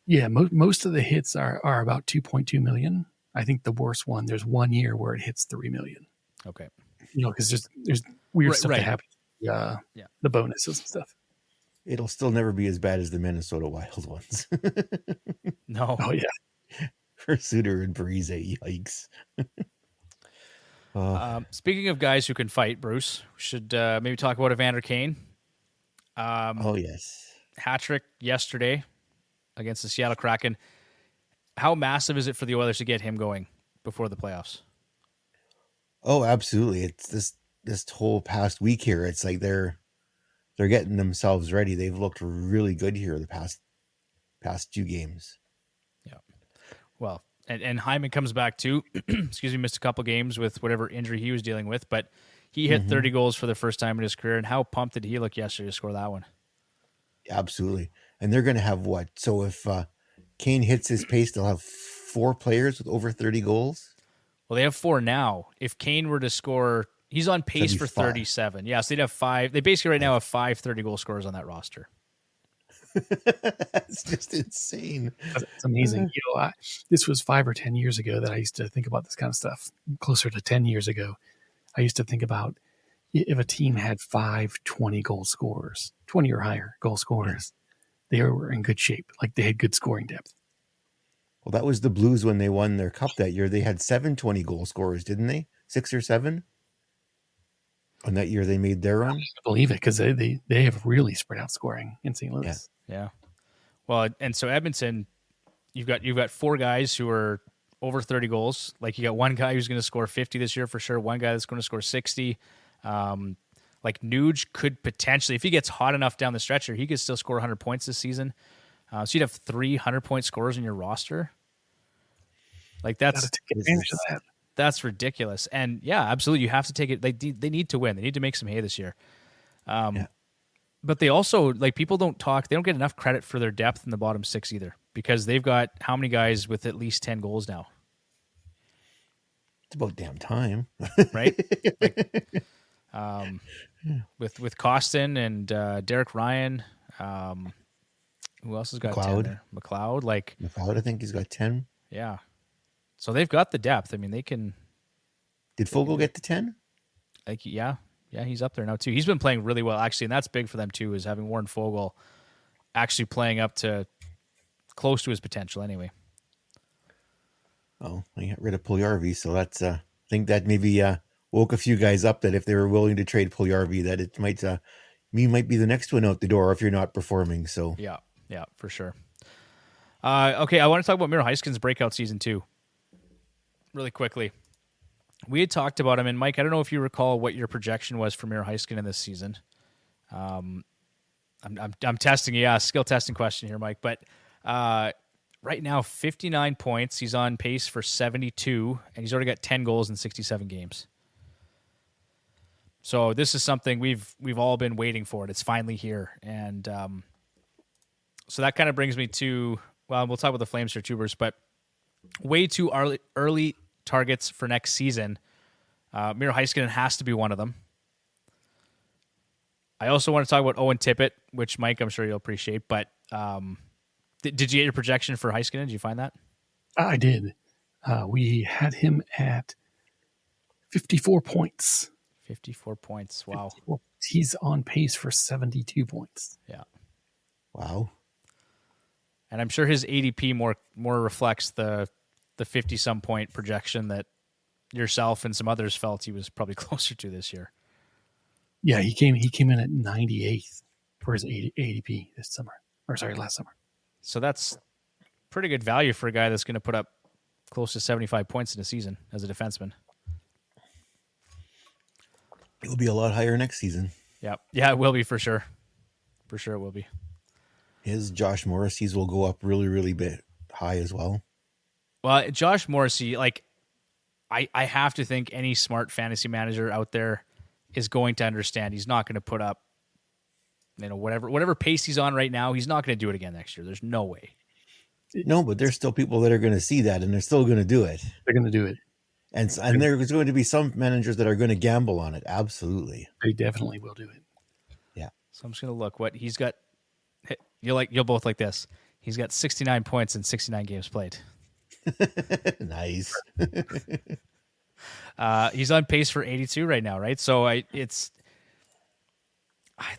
yeah. Most of the hits are about 2.2 million. I think the worst one, there's 1 year where it hits 3 million. Okay. Because there's weird stuff right. that happens. Yeah, the bonuses and stuff. It'll still never be as bad as the Minnesota Wild ones. No. Oh yeah. For Suter and Parise, yikes. Speaking of guys who can fight, Bruce, we should maybe talk about Evander Kane. Oh, yes. Hat trick yesterday against the Seattle Kraken. How massive is it for the Oilers to get him going before the playoffs? Oh, absolutely. It's this whole past week here. It's like they're getting themselves ready. They've looked really good here the past 2 games. Yeah. Well, and Hyman comes back too. Excuse me, missed a couple games with whatever injury he was dealing with, but he hit 30 goals for the first time in his career. And how pumped did he look yesterday to score that one? Absolutely. And they're going to have what? So if Kane hits his pace, they'll have 4 players with over 30 goals. Well, they have 4 now. If Kane were to score, he's on pace for 37. Yeah, so they'd have 5. They basically right now have 5 30-goal scorers on that roster. That's just insane. It's amazing. This was 5 or 10 years ago that I used to think about this kind of stuff. Closer to 10 years ago, I used to think about if a team had 5 20-goal scorers, 20 or higher goal scorers, they were in good shape. Like they had good scoring depth. Well, that was the Blues when they won their cup that year. They had 7 20-goal scorers, didn't they? 6 or 7? On that year they made their run? I believe it because they have really spread out scoring in St. Louis. Yeah. Well, and so Edmonton, you've got 4 guys who are over 30 goals. Like you got one guy who's going to score 50 this year for sure. One guy that's going to score 60. Like Nuge could potentially, if he gets hot enough down the stretcher, he could still score 100 points this season. So you'd have 300-point scorers in your roster. Like that's take advantage of that. That's ridiculous. And yeah, absolutely, you have to take it. They need to win. They need to make some hay this year. But they also, like, people don't talk. They don't get enough credit for their depth in the bottom 6 either, because they've got how many guys with at least 10 goals now? It's about damn time, right? With Costin and Derek Ryan. Who else has got 10 there? McLeod. McLeod, I think he's got 10. Yeah. So they've got the depth. I mean, they can. Did Fogle get to 10? Yeah, he's up there now too. He's been playing really well actually, and that's big for them too. Is having Warren Fogle actually playing up to close to his potential. Anyway. Oh, I got rid of Puljujarvi, so that's. I think that maybe woke a few guys up that if they were willing to trade Puljujarvi, that it might might be the next one out the door if you're not performing. So yeah, for sure. Okay, I want to talk about Miro Heiskan's breakout season too. Really quickly. We had talked about him, and Mike, I don't know if you recall what your projection was for Miro Heiskanen in this season. I'm testing, skill testing question here, Mike. But right now, 59 points. He's on pace for 72, and he's already got 10 goals in 67 games. So this is something we've all been waiting for. It's finally here, and so that kind of brings me to, well, we'll talk about the Flames here too, Bruce, but way too early targets for next season. Miro Heiskanen has to be one of them. I also want to talk about Owen Tippett, which Mike, I'm sure you'll appreciate. But did you get your projection for Heiskanen? Did you find that? I did. We had him at 54 points. 54 points. Wow. 54. He's on pace for 72 points. Yeah. Wow. And I'm sure his ADP more reflects the 50-some point projection that yourself and some others felt he was probably closer to this year. Yeah, he came in at 98th for his ADP last summer. So that's pretty good value for a guy that's going to put up close to 75 points in a season as a defenseman. It will be a lot higher next season. Yeah, it will be for sure. For sure, it will be. His Josh Morrissey's will go up really, really bit high as well. Well, Josh Morrissey, like, I have to think any smart fantasy manager out there is going to understand he's not going to put up, whatever pace he's on right now, he's not going to do it again next year. There's no way. No, but there's still people that are going to see that, and they're still going to do it. They're going to do it. And there's going to be some managers that are going to gamble on it. Absolutely. They definitely will do it. Yeah. So I'm just going to look what he's got. You'll both like this. He's got 69 points in 69 games played. Nice. He's on pace for 82 right now, right? So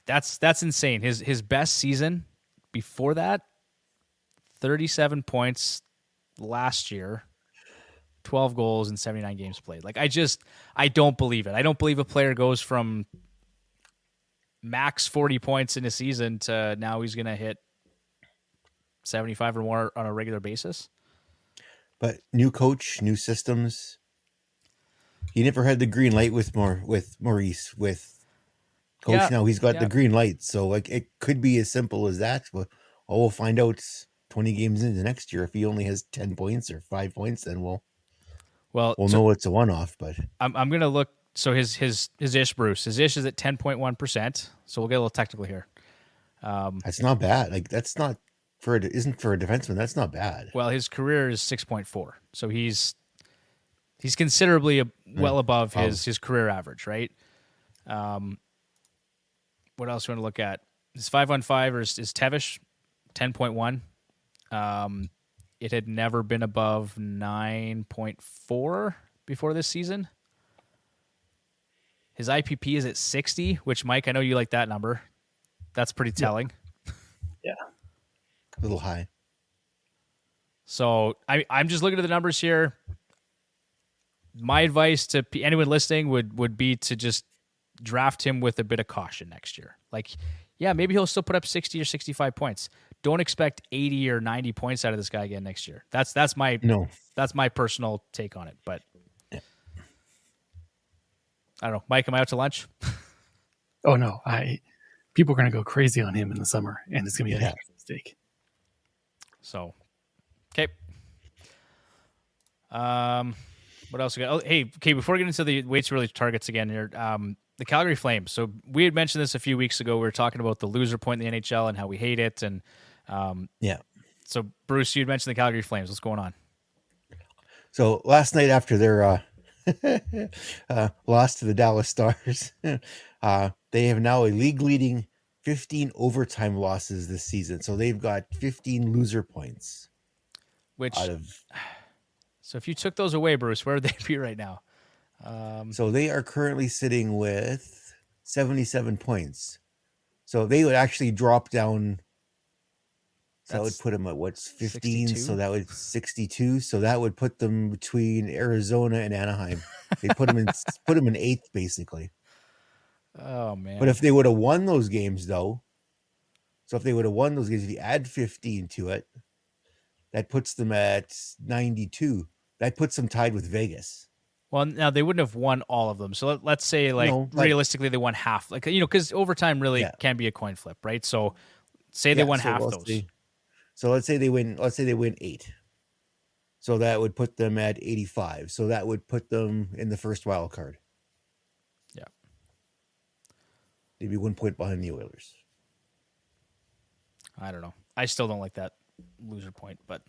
that's insane. His best season before that, 37 points last year, 12 goals in 79 games played. Like, I don't believe it. I don't believe a player goes from max 40 points in a season to now he's going to hit 75 or more on a regular basis. But new coach, new systems. He never had the green light with Maurice, with coach. Yeah, now he's got the green light. So like it could be as simple as that. We'll find out 20 games into next year. If he only has 10 points or 5 points, then we'll know it's a one-off. But I'm going to look. So his ish, Bruce, his ish is at 10.1%. So we'll get a little technical here. that's not bad. Like that's not isn't for a defenseman. That's not bad. Well, his career is 6.4. So he's considerably well above his career average, right? What else do you want to look at? His 5-on-5 is Tevish, 10.1. It had never been above 9.4 before this season. His IPP is at 60, which, Mike, I know you like that number. That's pretty telling. Yeah. A little high. So I'm just looking at the numbers here. My advice to anyone listening would be to just draft him with a bit of caution next year. Like, yeah, maybe he'll still put up 60 or 65 points. Don't expect 80 or 90 points out of this guy again next year. That's my personal take on it. But I don't know. Mike, am I out to lunch? Oh no, people are going to go crazy on him in the summer, and it's going to be a mistake. So, okay. What else we got? Oh, hey, okay. Before we get into the way too early targets again here, the Calgary Flames. So we had mentioned this a few weeks ago. We were talking about the loser point in the NHL and how we hate it. And So Bruce, you'd mentioned the Calgary Flames. What's going on? So last night after their loss to the Dallas Stars, they have now a league leading 15 overtime losses this season. So they've got 15 loser points. So if you took those away, Bruce, where would they be right now? So they are currently sitting with 77 points. So they would actually drop down. So that would put them at 15. 62? So that would 62. So that would put them between Arizona and Anaheim. They put them in eighth, basically. Oh man! But if they would have won those games, though, if you add 15 to it, that puts them at 92. That puts them tied with Vegas. Well, now they wouldn't have won all of them. So let's say, realistically, they won half. Like, because overtime really can be a coin flip, right? So say they won half those. So let's say they win 8. So that would put them at 85. So that would put them in the first wild card. Yeah. They'd be 1 point behind the Oilers. I don't know. I still don't like that loser point, but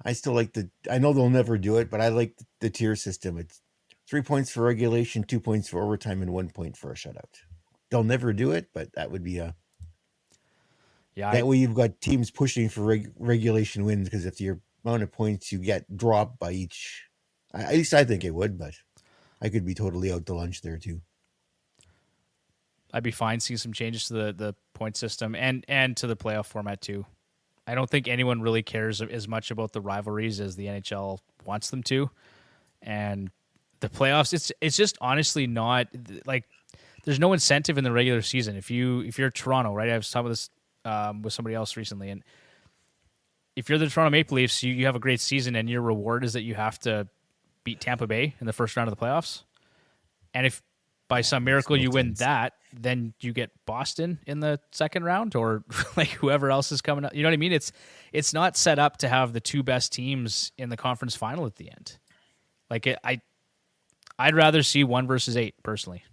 I still like I know they'll never do it, but I like the tier system. It's 3 points for regulation, 2 points for overtime, and 1 point for a shutout. They'll never do it, but that would be that way you've got teams pushing for regulation wins, because if the amount of points you get dropped by each, at least I think it would, but I could be totally out to lunch there too. I'd be fine seeing some changes to the point system and to the playoff format too. I don't think anyone really cares as much about the rivalries as the NHL wants them to, and the playoffs. It's just honestly not like there's no incentive in the regular season. If you're Toronto, right? I was talking about this with somebody else recently, and if you're the Toronto Maple Leafs, you have a great season, and your reward is that you have to beat Tampa Bay in the first round of the playoffs. And if by some miracle you win that, then you get Boston in the second round, or like whoever else is coming up. You know what I mean? It's not set up to have the two best teams in the conference final at the end. Like I'd rather see 1 versus 8 personally.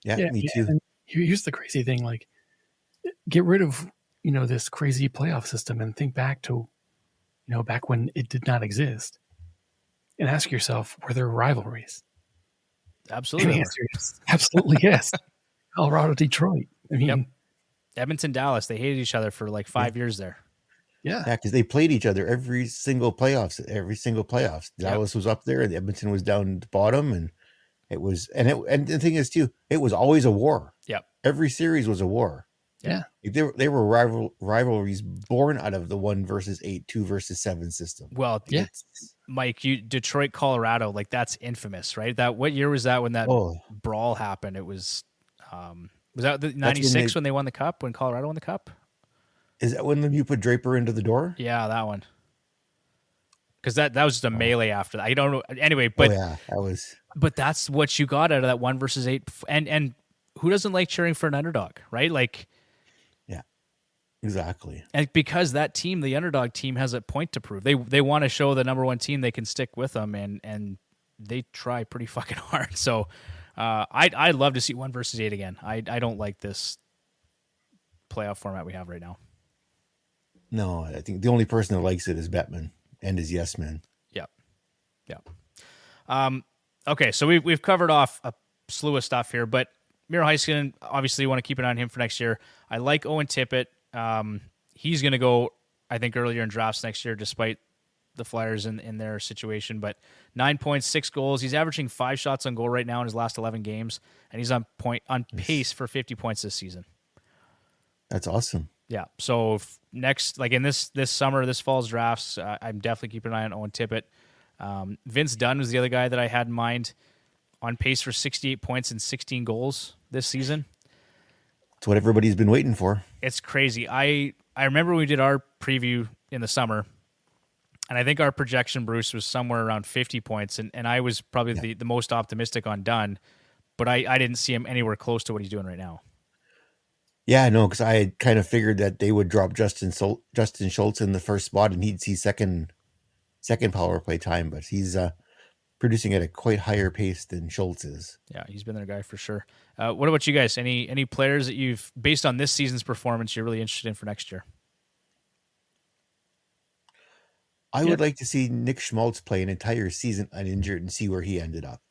Yeah, me too. And here's the crazy thing: like, get rid of this crazy playoff system and think back to back when it did not exist, and ask yourself, were there rivalries? Absolutely. And the answer is absolutely yes. Colorado, Detroit. I mean, Edmonton, Dallas. They hated each other for like 5 years there. Yeah, because they played each other every single playoffs. Dallas was up there, and Edmonton was down at the bottom, and it was, and the thing is too, it was always a war. Yep. Every series was a war. Yeah. They were rivalries born out of the 1 versus 8, 2 versus 7 system. Well, yeah. Mike, Detroit, Colorado, like that's infamous, right? What year was that when that brawl happened? It was that the 96 when they won the cup, when Colorado won the cup? Is that when you put Draper into the door? Yeah, that one. Because that was just a melee after that. I don't know. Anyway, but that was. But that's what you got out of that 1 versus 8, and who doesn't like cheering for an underdog, right? Like. Exactly. And because that team, the underdog team, has a point to prove. They want to show the number one team they can stick with them, and they try pretty fucking hard. So I'd love to see 1 versus 8 again. I don't like this playoff format we have right now. No, I think the only person that likes it is Bettman and his yes men. Yep. Okay, so we've covered off a slew of stuff here, but Miro Heiskanen, obviously you want to keep an eye on him for next year. I like Owen Tippett. He's going to go, I think, earlier in drafts next year, despite the Flyers in their situation. But 9 points, 6 goals. He's averaging 5 shots on goal right now in his last 11 games, and he's on pace for 50 points this season. That's awesome. Yeah. So next, like in this summer, this fall's drafts, I'm definitely keeping an eye on Owen Tippett. Vince Dunn was the other guy that I had in mind, on pace for 68 points and 16 goals this season. It's what everybody's been waiting for. It's crazy. I remember we did our preview in the summer, and I think our projection, Bruce, was somewhere around 50 points, and I was probably the most optimistic on Dunn, but I didn't see him anywhere close to what he's doing right now. Yeah, no, because I had kind of figured that they would drop Justin Schultz in the first spot, and he'd see second power play time, but he's producing at a quite higher pace than Schultz is. Yeah, he's been their guy for sure. What about you guys? Any players that you've, based on this season's performance, you're really interested in for next year? I would like to see Nick Schmaltz play an entire season uninjured and see where he ended up.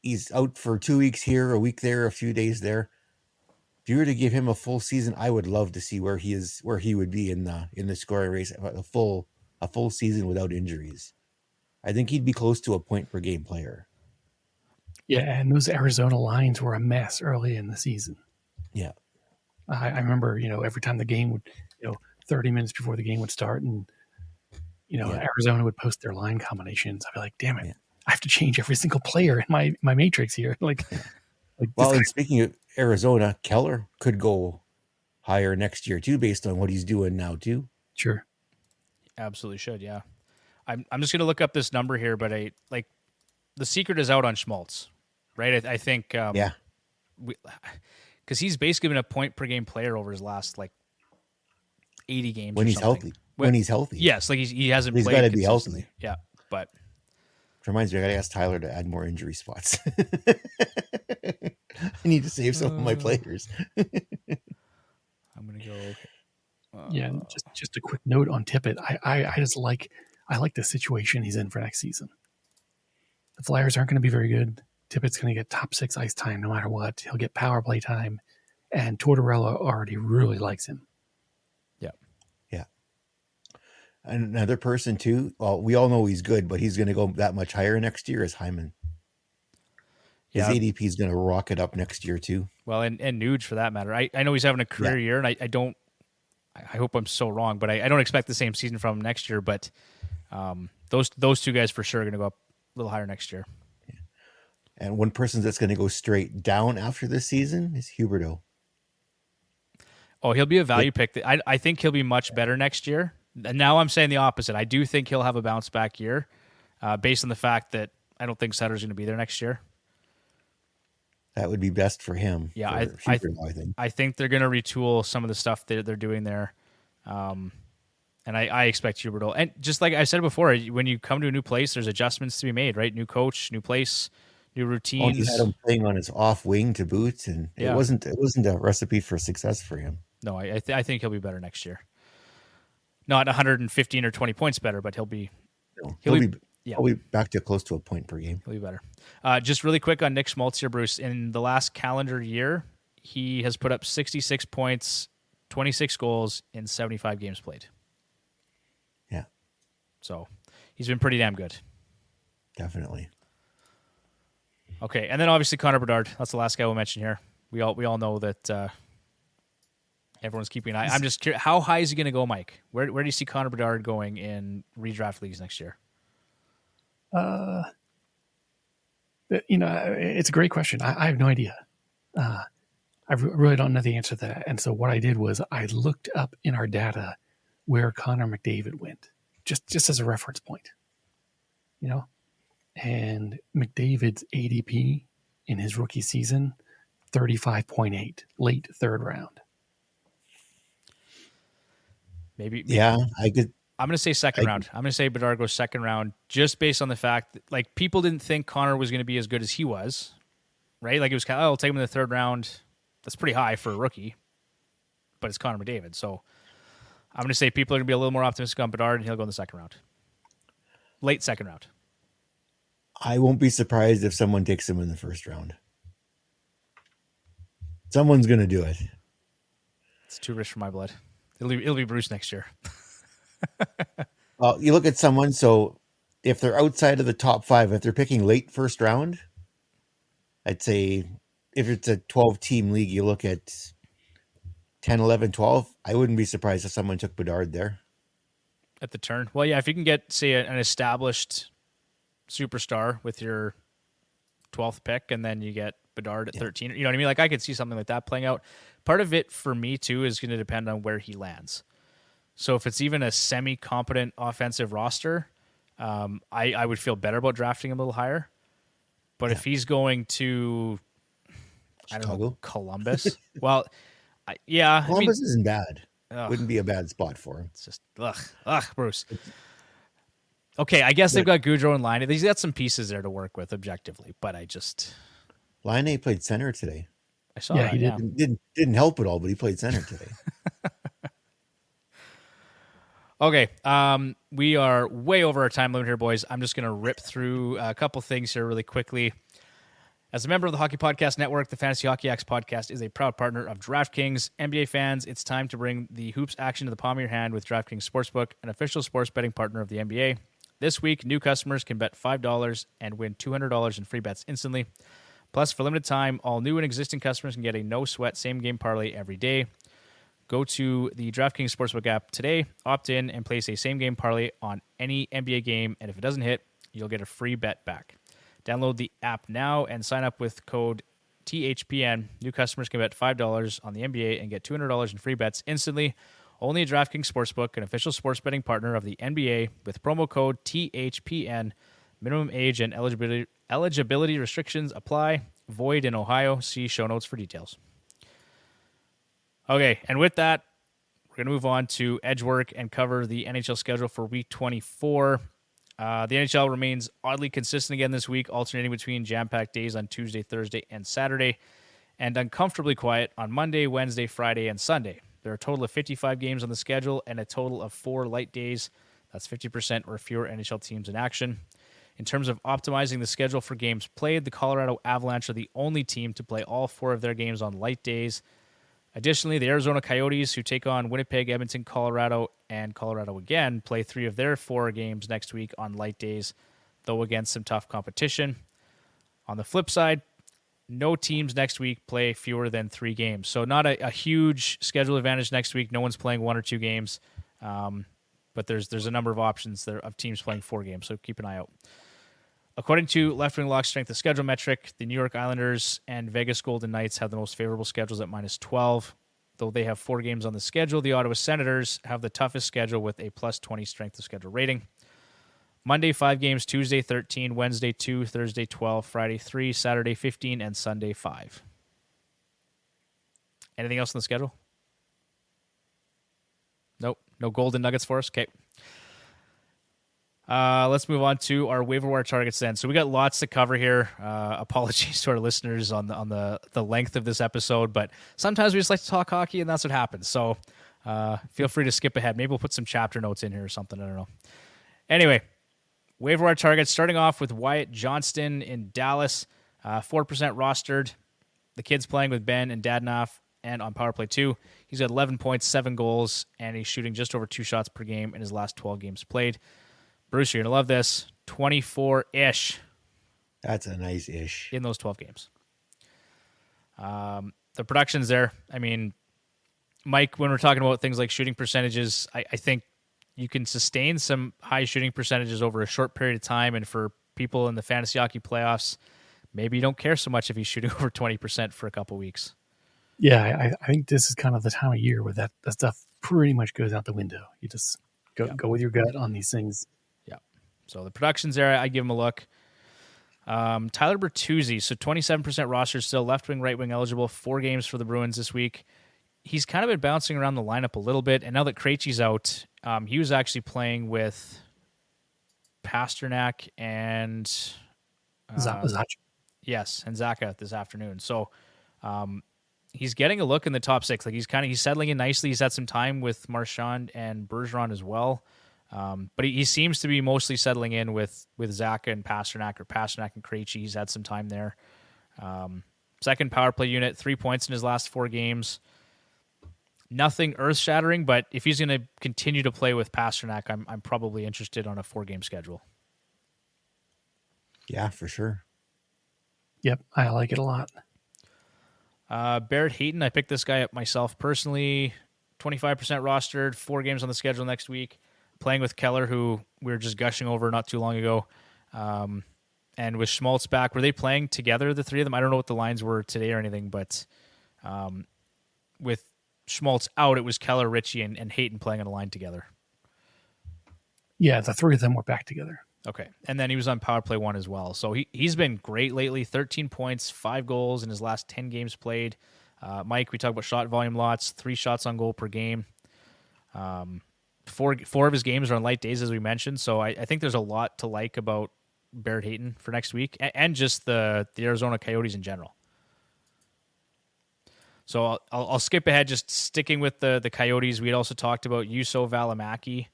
He's out for 2 weeks here, a week there, a few days there. If you were to give him a full season, I would love to see where he would be in the scoring race, a full season without injuries. I think he'd be close to a point per game player. Yeah, and those Arizona lines were a mess early in the season. Yeah. I remember, every time the game would, 30 minutes before the game would start, and, Arizona would post their line combinations. I'd be like, damn it, I have to change every single player in my matrix here. And speaking of Arizona, Keller could go higher next year too, based on what he's doing now too. Sure. Absolutely should, yeah. I'm just going to look up this number here, but the secret is out on Schmaltz, right? I think, because he's basically been a point per game player over his last 80 games when he's healthy. When he's healthy, yes, he hasn't. He's got to be healthy. Yeah, but which reminds me, I got to ask Tyler to add more injury spots. I need to save some of my players. I'm gonna go. Just a quick note on Tippett. I like the situation he's in for next season. The Flyers aren't going to be very good. Tippett's going to get top 6 ice time no matter what. He'll get power play time. And Tortorella already really likes him. Yeah. Yeah. And another person too, well, we all know he's good, but he's going to go that much higher next year is Hyman. His Yeah. ADP is going to rocket up next year too. Well, and Nuge for that matter. I know he's having a career year, and I hope I'm so wrong, but I don't expect the same season from him next year. But those two guys for sure are going to go up a little higher next year. Yeah. And one person that's going to go straight down after this season is Huberdeau. Oh, he'll be a value pick. I think he'll be much better next year. And now I'm saying the opposite. I do think he'll have a bounce back year based on the fact that I don't think Sutter's going to be there next year. That would be best for him. Yeah, I think. I think they're going to retool some of the stuff they're doing there. And I expect Huberdeau. And just like I said before, when you come to a new place, there's adjustments to be made, right? New coach, new place, new routines. He had him playing on his off wing to boot, and it wasn't a recipe for success for him. No, I think he'll be better next year. Not 115 or 20 points better, but he'll be back to close to a point per game. He'll be better. Just really quick on Nick Schmaltz here, Bruce. In the last calendar year, he has put up 66 points, 26 goals in 75 games played. Yeah. So he's been pretty damn good. Definitely. Okay, and then obviously Connor Bedard. That's the last guy we'll mention here. We all know that everyone's keeping an eye. I'm just curious, how high is he going to go, Mike? Where do you see Connor Bedard going in redraft leagues next year? It's a great question. I have no idea. I really don't know the answer to that. And so what I did was I looked up in our data where Connor McDavid went, just as a reference point, and McDavid's ADP in his rookie season, 35.8, late third round. Maybe. Yeah, I could. I'm going to say second round. I'm going to say Bedard goes second round just based on the fact that, like, people didn't think Connor was going to be as good as he was, right? Like, it was kind of, I'll take him in the third round. That's pretty high for a rookie, but it's Connor McDavid. So I'm going to say people are going to be a little more optimistic on Bedard, and he'll go in the second round. Late second round. I won't be surprised if someone takes him in the first round. Someone's going to do it. It's too rich for my blood. It'll be Bruce next year. Well, you look at someone, so if they're outside of the top 5, if they're picking late first round, I'd say if it's a 12-team league, you look at 10, 11, 12, I wouldn't be surprised if someone took Bedard there. At the turn. Well, yeah, if you can get, say, an established superstar with your 12th pick, and then you get Bedard at 13, you know what I mean? Like, I could see something like that playing out. Part of it, for me, too, is going to depend on where he lands. So if it's even a semi-competent offensive roster, I would feel better about drafting him a little higher. But if he's going to, Chicago? I don't know, Columbus, well, Columbus isn't bad. Wouldn't be a bad spot for him. It's just, Bruce. Okay, I guess they've got Gaudreau and Laine. He's got some pieces there to work with objectively, but Laine played center today. I saw that. He didn't help at all, but he played center today. Okay, we are way over our time limit here, boys. I'm just going to rip through a couple things here really quickly. As a member of the Hockey Podcast Network, the Fantasy Hockey Hacks podcast is a proud partner of DraftKings. NBA fans, it's time to bring the hoops action to the palm of your hand with DraftKings Sportsbook, an official sports betting partner of the NBA. This week, new customers can bet $5 and win $200 in free bets instantly. Plus, for limited time, all new and existing customers can get a no-sweat same-game parlay every day. Go to the DraftKings Sportsbook app today, opt in, and place a same-game parlay on any NBA game, and if it doesn't hit, you'll get a free bet back. Download the app now and sign up with code THPN. New customers can bet $5 on the NBA and get $200 in free bets instantly. Only at DraftKings Sportsbook, an official sports betting partner of the NBA, with promo code THPN. Minimum age and eligibility restrictions apply. Void in Ohio. See show notes for details. Okay, and with that, we're going to move on to edge work and cover the NHL schedule for Week 24. The NHL remains oddly consistent again this week, alternating between jam-packed days on Tuesday, Thursday, and Saturday, and uncomfortably quiet on Monday, Wednesday, Friday, and Sunday. There are a total of 55 games on the schedule and a total of 4 light days. That's 50% or fewer NHL teams in action. In terms of optimizing the schedule for games played, the Colorado Avalanche are the only team to play all 4 of their games on light days. Additionally, the Arizona Coyotes, who take on Winnipeg, Edmonton, Colorado, and Colorado again, play 3 of their 4 games next week on light days, though against some tough competition. On the flip side, no teams next week play fewer than 3 games. So not a huge schedule advantage next week. No one's playing 1 or 2 games. But there's a number of options there of teams playing 4 games, so keep an eye out. According to Left Wing Lock's strength of schedule metric, the New York Islanders and Vegas Golden Knights have the most favorable schedules at -12. Though they have 4 games on the schedule, the Ottawa Senators have the toughest schedule with a +20 strength of schedule rating. Monday, 5 games, Tuesday, 13, Wednesday, 2, Thursday, 12, Friday, 3, Saturday, 15, and Sunday, 5. Anything else on the schedule? Nope. No Golden Nuggets for us? Okay. Let's move on to our waiver wire targets then. So we got lots to cover here. Apologies to our listeners on the length of this episode, but sometimes we just like to talk hockey, and that's what happens. So feel free to skip ahead. Maybe we'll put some chapter notes in here or something. I don't know. Anyway, waiver wire targets, starting off with Wyatt Johnston in Dallas, 4% rostered. The kid's playing with Ben and Dadnoff and on power play 2. He's got 11 points, 7 goals, and he's shooting just over 2 shots per game in his last 12 games played. Bruce, you're going to love this. 24-ish. That's a nice ish. In those 12 games. The production's there. I mean, Mike, when we're talking about things like shooting percentages, I think you can sustain some high shooting percentages over a short period of time, and for people in the fantasy hockey playoffs, maybe you don't care so much if he's shooting over 20% for a couple weeks. Yeah, I think this is kind of the time of year where that stuff pretty much goes out the window. You just go with your gut on these things. Yeah. So the production's there. I give him a look. Tyler Bertuzzi, so 27% roster still, left wing, right wing eligible, 4 games for the Bruins this week. He's kind of been bouncing around the lineup a little bit, and now that Krejci's out, he was actually playing with Pasternak and Zacha. Yes, and Zaka this afternoon. So he's getting a look in the top 6. Like he's settling in nicely. He's had some time with Marchand and Bergeron as well. But he seems to be mostly settling in with Zaka and Pasternak, or Pasternak and Krejci. He's had some time there. Second power play unit, 3 points in his last 4 games. Nothing earth-shattering, but if he's going to continue to play with Pasternak, I'm probably interested on a 4-game schedule. Yeah, for sure. Yep, I like it a lot. Barrett Hayton, I picked this guy up myself personally. 25% rostered, 4 games on the schedule next week. Playing with Keller, who we were just gushing over not too long ago. And with Schmaltz back, were they playing together, the 3 of them? I don't know what the lines were today or anything, but with Schmaltz out, it was Keller, Ritchie, and Hayton playing on a line together. Yeah, the 3 of them were back together. Okay. And then he was on power play 1 as well. So he's been great lately. 13 points, 5 goals in his last 10 games played. Mike, we talked about shot volume lots, 3 shots on goal per game. 4 of his games are on light days, as we mentioned. So I think there's a lot to like about Barrett Hayton for next week, and just the Arizona Coyotes in general. So I'll skip ahead, just sticking with the Coyotes. We had also talked about Juuso Välimäki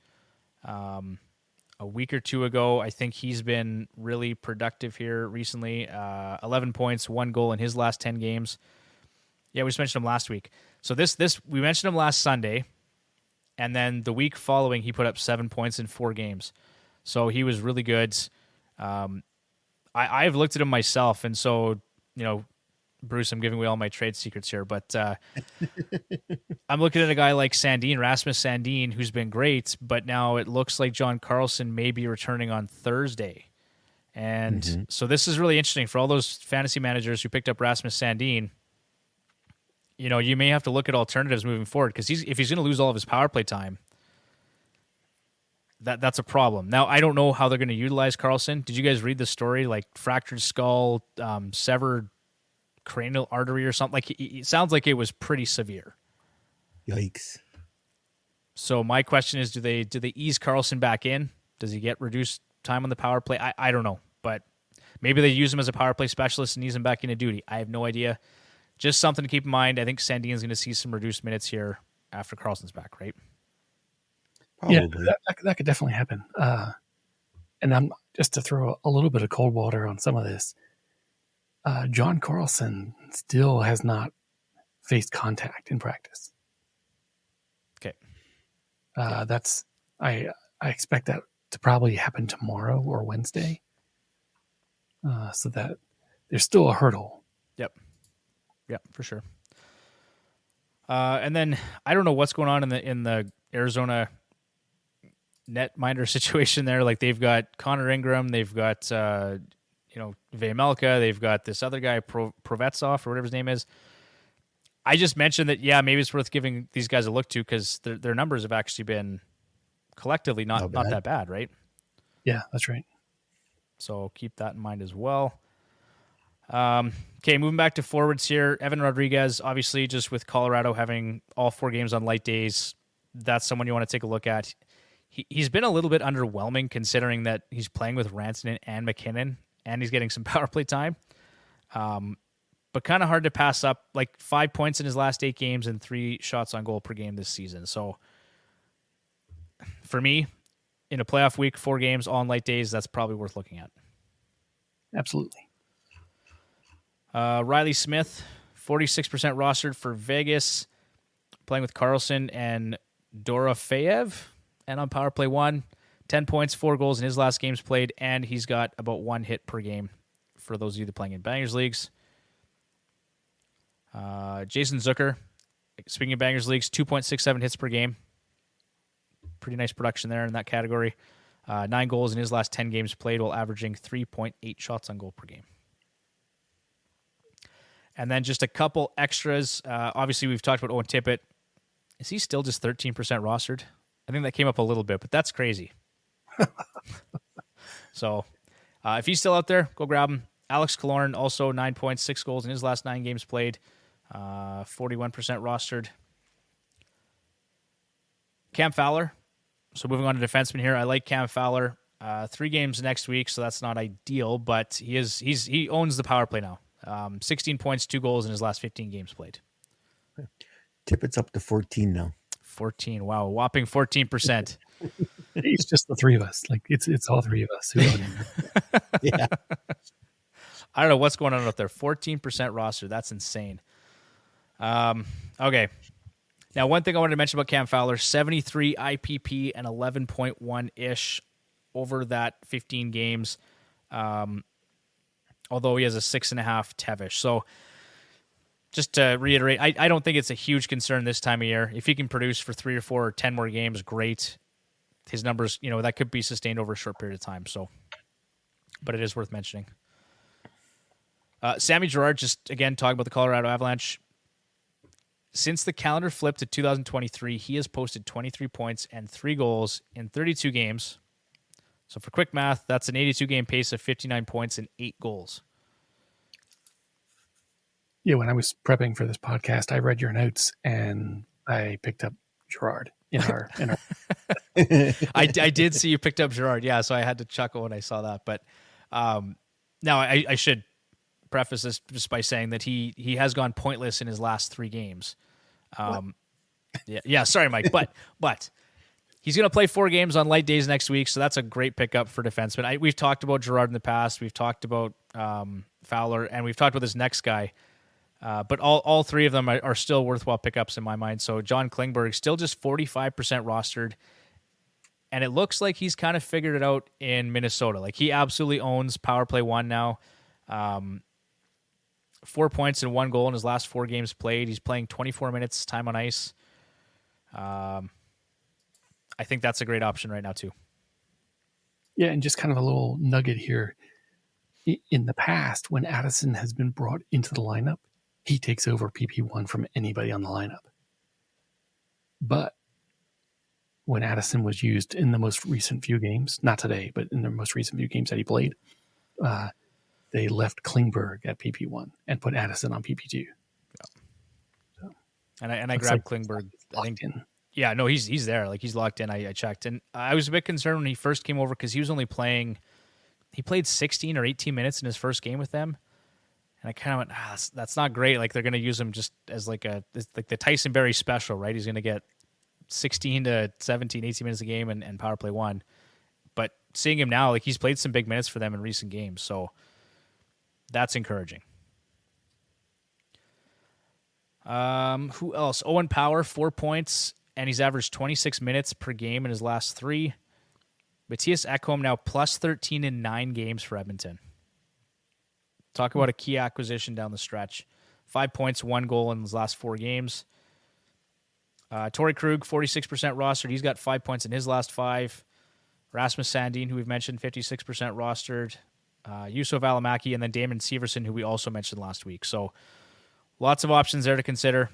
a week or 2 ago. I think he's been really productive here recently. 11 points, 1 goal in his last 10 games. Yeah, we just mentioned him last week. So this we mentioned him last Sunday, and then the week following he put up 7 points in 4 games. So he was really good. I've looked at him myself, and so, Bruce, I'm giving away all my trade secrets here, but I'm looking at a guy like Rasmus Sandin, who's been great, but now it looks like John Carlson may be returning on Thursday. And so this is really interesting for all those fantasy managers who picked up Rasmus Sandin. You may have to look at alternatives moving forward, because if he's going to lose all of his power play time, that's a problem. Now, I don't know how they're going to utilize Carlson. Did you guys read the story? Like fractured skull, severed cranial artery or something? Like it sounds like it was pretty severe. Yikes. So my question is, do they ease Carlson back in? Does he get reduced time on the power play? I don't know, but maybe they use him as a power play specialist and ease him back into duty. I have no idea. Just something to keep in mind. I think Sandin's going to see some reduced minutes here after Carlson's back, right? Probably. Yeah, that could definitely happen. and I'm just to throw a little bit of cold water on some of this. John Carlson still has not faced contact in practice. Okay. That's I expect that to probably happen tomorrow or Wednesday. So that there's still a hurdle. Yep, for sure. And then I don't know what's going on in the Arizona netminder situation there. Like they've got Connor Ingram, they've got Vejmelka, they've got this other guy Provetsov or whatever his name is. I just mentioned that maybe it's worth giving these guys a look to because their numbers have actually been collectively not that bad, right? Yeah, that's right. So keep that in mind as well. Okay, moving back to forwards here. Evan Rodriguez, obviously, just with Colorado having all 4 games on light days, that's someone you want to take a look at. He's been a little bit underwhelming considering that he's playing with Rantanen and McKinnon, and he's getting some power play time. But kind of hard to pass up. Like 5 points in his last 8 games and 3 shots on goal per game this season. So for me, in a playoff week, 4 games, all on light days, that's probably worth looking at. Absolutely. Riley Smith, 46% rostered for Vegas, playing with Carlson and Dorofeyev, and on power play 1, 10 points, 4 goals in his last games played, and he's got about 1 hit per game for those of you that are playing in Bangers Leagues. Jason Zucker, speaking of Bangers Leagues, 2.67 hits per game. Pretty nice production there in that category. 9 goals in his last 10 games played while averaging 3.8 shots on goal per game. And then just a couple extras. Obviously, we've talked about Owen Tippett. Is he still just 13% rostered? I think that came up a little bit, but that's crazy. So if he's still out there, go grab him. Alex Killorn, also 9 points, 6 goals in his last 9 games played. 41% rostered. Cam Fowler. So moving on to defenseman here. I like Cam Fowler. 3 games next week, so that's not ideal, but he owns the power play now. 16 points, 2 goals in his last 15 games played. Tippett's up to 14 now. 14. Wow, a whopping 14%. It's just the 3 of us. Like it's all 3 of us who own him. Yeah. I don't know what's going on out there. 14% roster. That's insane. Okay. Now, one thing I wanted to mention about Cam Fowler, 73 IPP and 11.1-ish over that 15 games. Although he has a 6.5 Tevish. So just to reiterate, I don't think it's a huge concern this time of year. If he can produce for 3 or 4 or 10 more games, great. His numbers, that could be sustained over a short period of time. So, but it is worth mentioning. Sammy Girard, just again talking about the Colorado Avalanche. Since the calendar flipped to 2023, he has posted 23 points and 3 goals in 32 games. So for quick math, that's an 82-game pace of 59 points and 8 goals. Yeah, when I was prepping for this podcast, I read your notes and I picked up Girard in our I did see you picked up Girard, yeah, so I had to chuckle when I saw that. But now I should preface this just by saying that he has gone pointless in his last 3 games. Yeah, sorry, Mike, but he's going to play 4 games on light days next week, so that's a great pickup for defensemen. We've talked about Girard in the past. We've talked about Fowler, and we've talked about this next guy. But all 3 of them are still worthwhile pickups in my mind. So John Klingberg, still just 45% rostered, and it looks like he's kind of figured it out in Minnesota. Like he absolutely owns power play 1 now. 4 points and 1 goal in his last 4 games played. He's playing 24 minutes time on ice. I think that's a great option right now too. Yeah, and just kind of a little nugget here. In the past, when Addison has been brought into the lineup, he takes over PP1 from anybody on the lineup. But when Addison was used in the most recent few games, not today, but in the most recent few games that he played, they left Klingberg at PP1 and put Addison on PP2. Yeah. So, and I grabbed Klingberg. I think. Yeah, no, he's there. Like he's locked in. I checked, and I was a bit concerned when he first came over because he was only playing. He played 16 or 18 minutes in his first game with them, and I kind of went, that's not great. Like they're going to use him just as like the Tyson Berry special, right? He's going to get 16 to 17, 18 minutes a game and power play 1. But seeing him now, like he's played some big minutes for them in recent games, so that's encouraging. Who else? Owen Power, 4 points, and he's averaged 26 minutes per game in his last 3. Matthias Ekholm now plus 13 in 9 games for Edmonton. Talk about a key acquisition down the stretch. 5 points, 1 goal in his last 4 games. Torrey Krug, 46% rostered. He's got 5 points in his last 5. Rasmus Sandin, who we've mentioned, 56% rostered. Yusuf Alamaki, and then Damon Severson, who we also mentioned last week. So lots of options there to consider.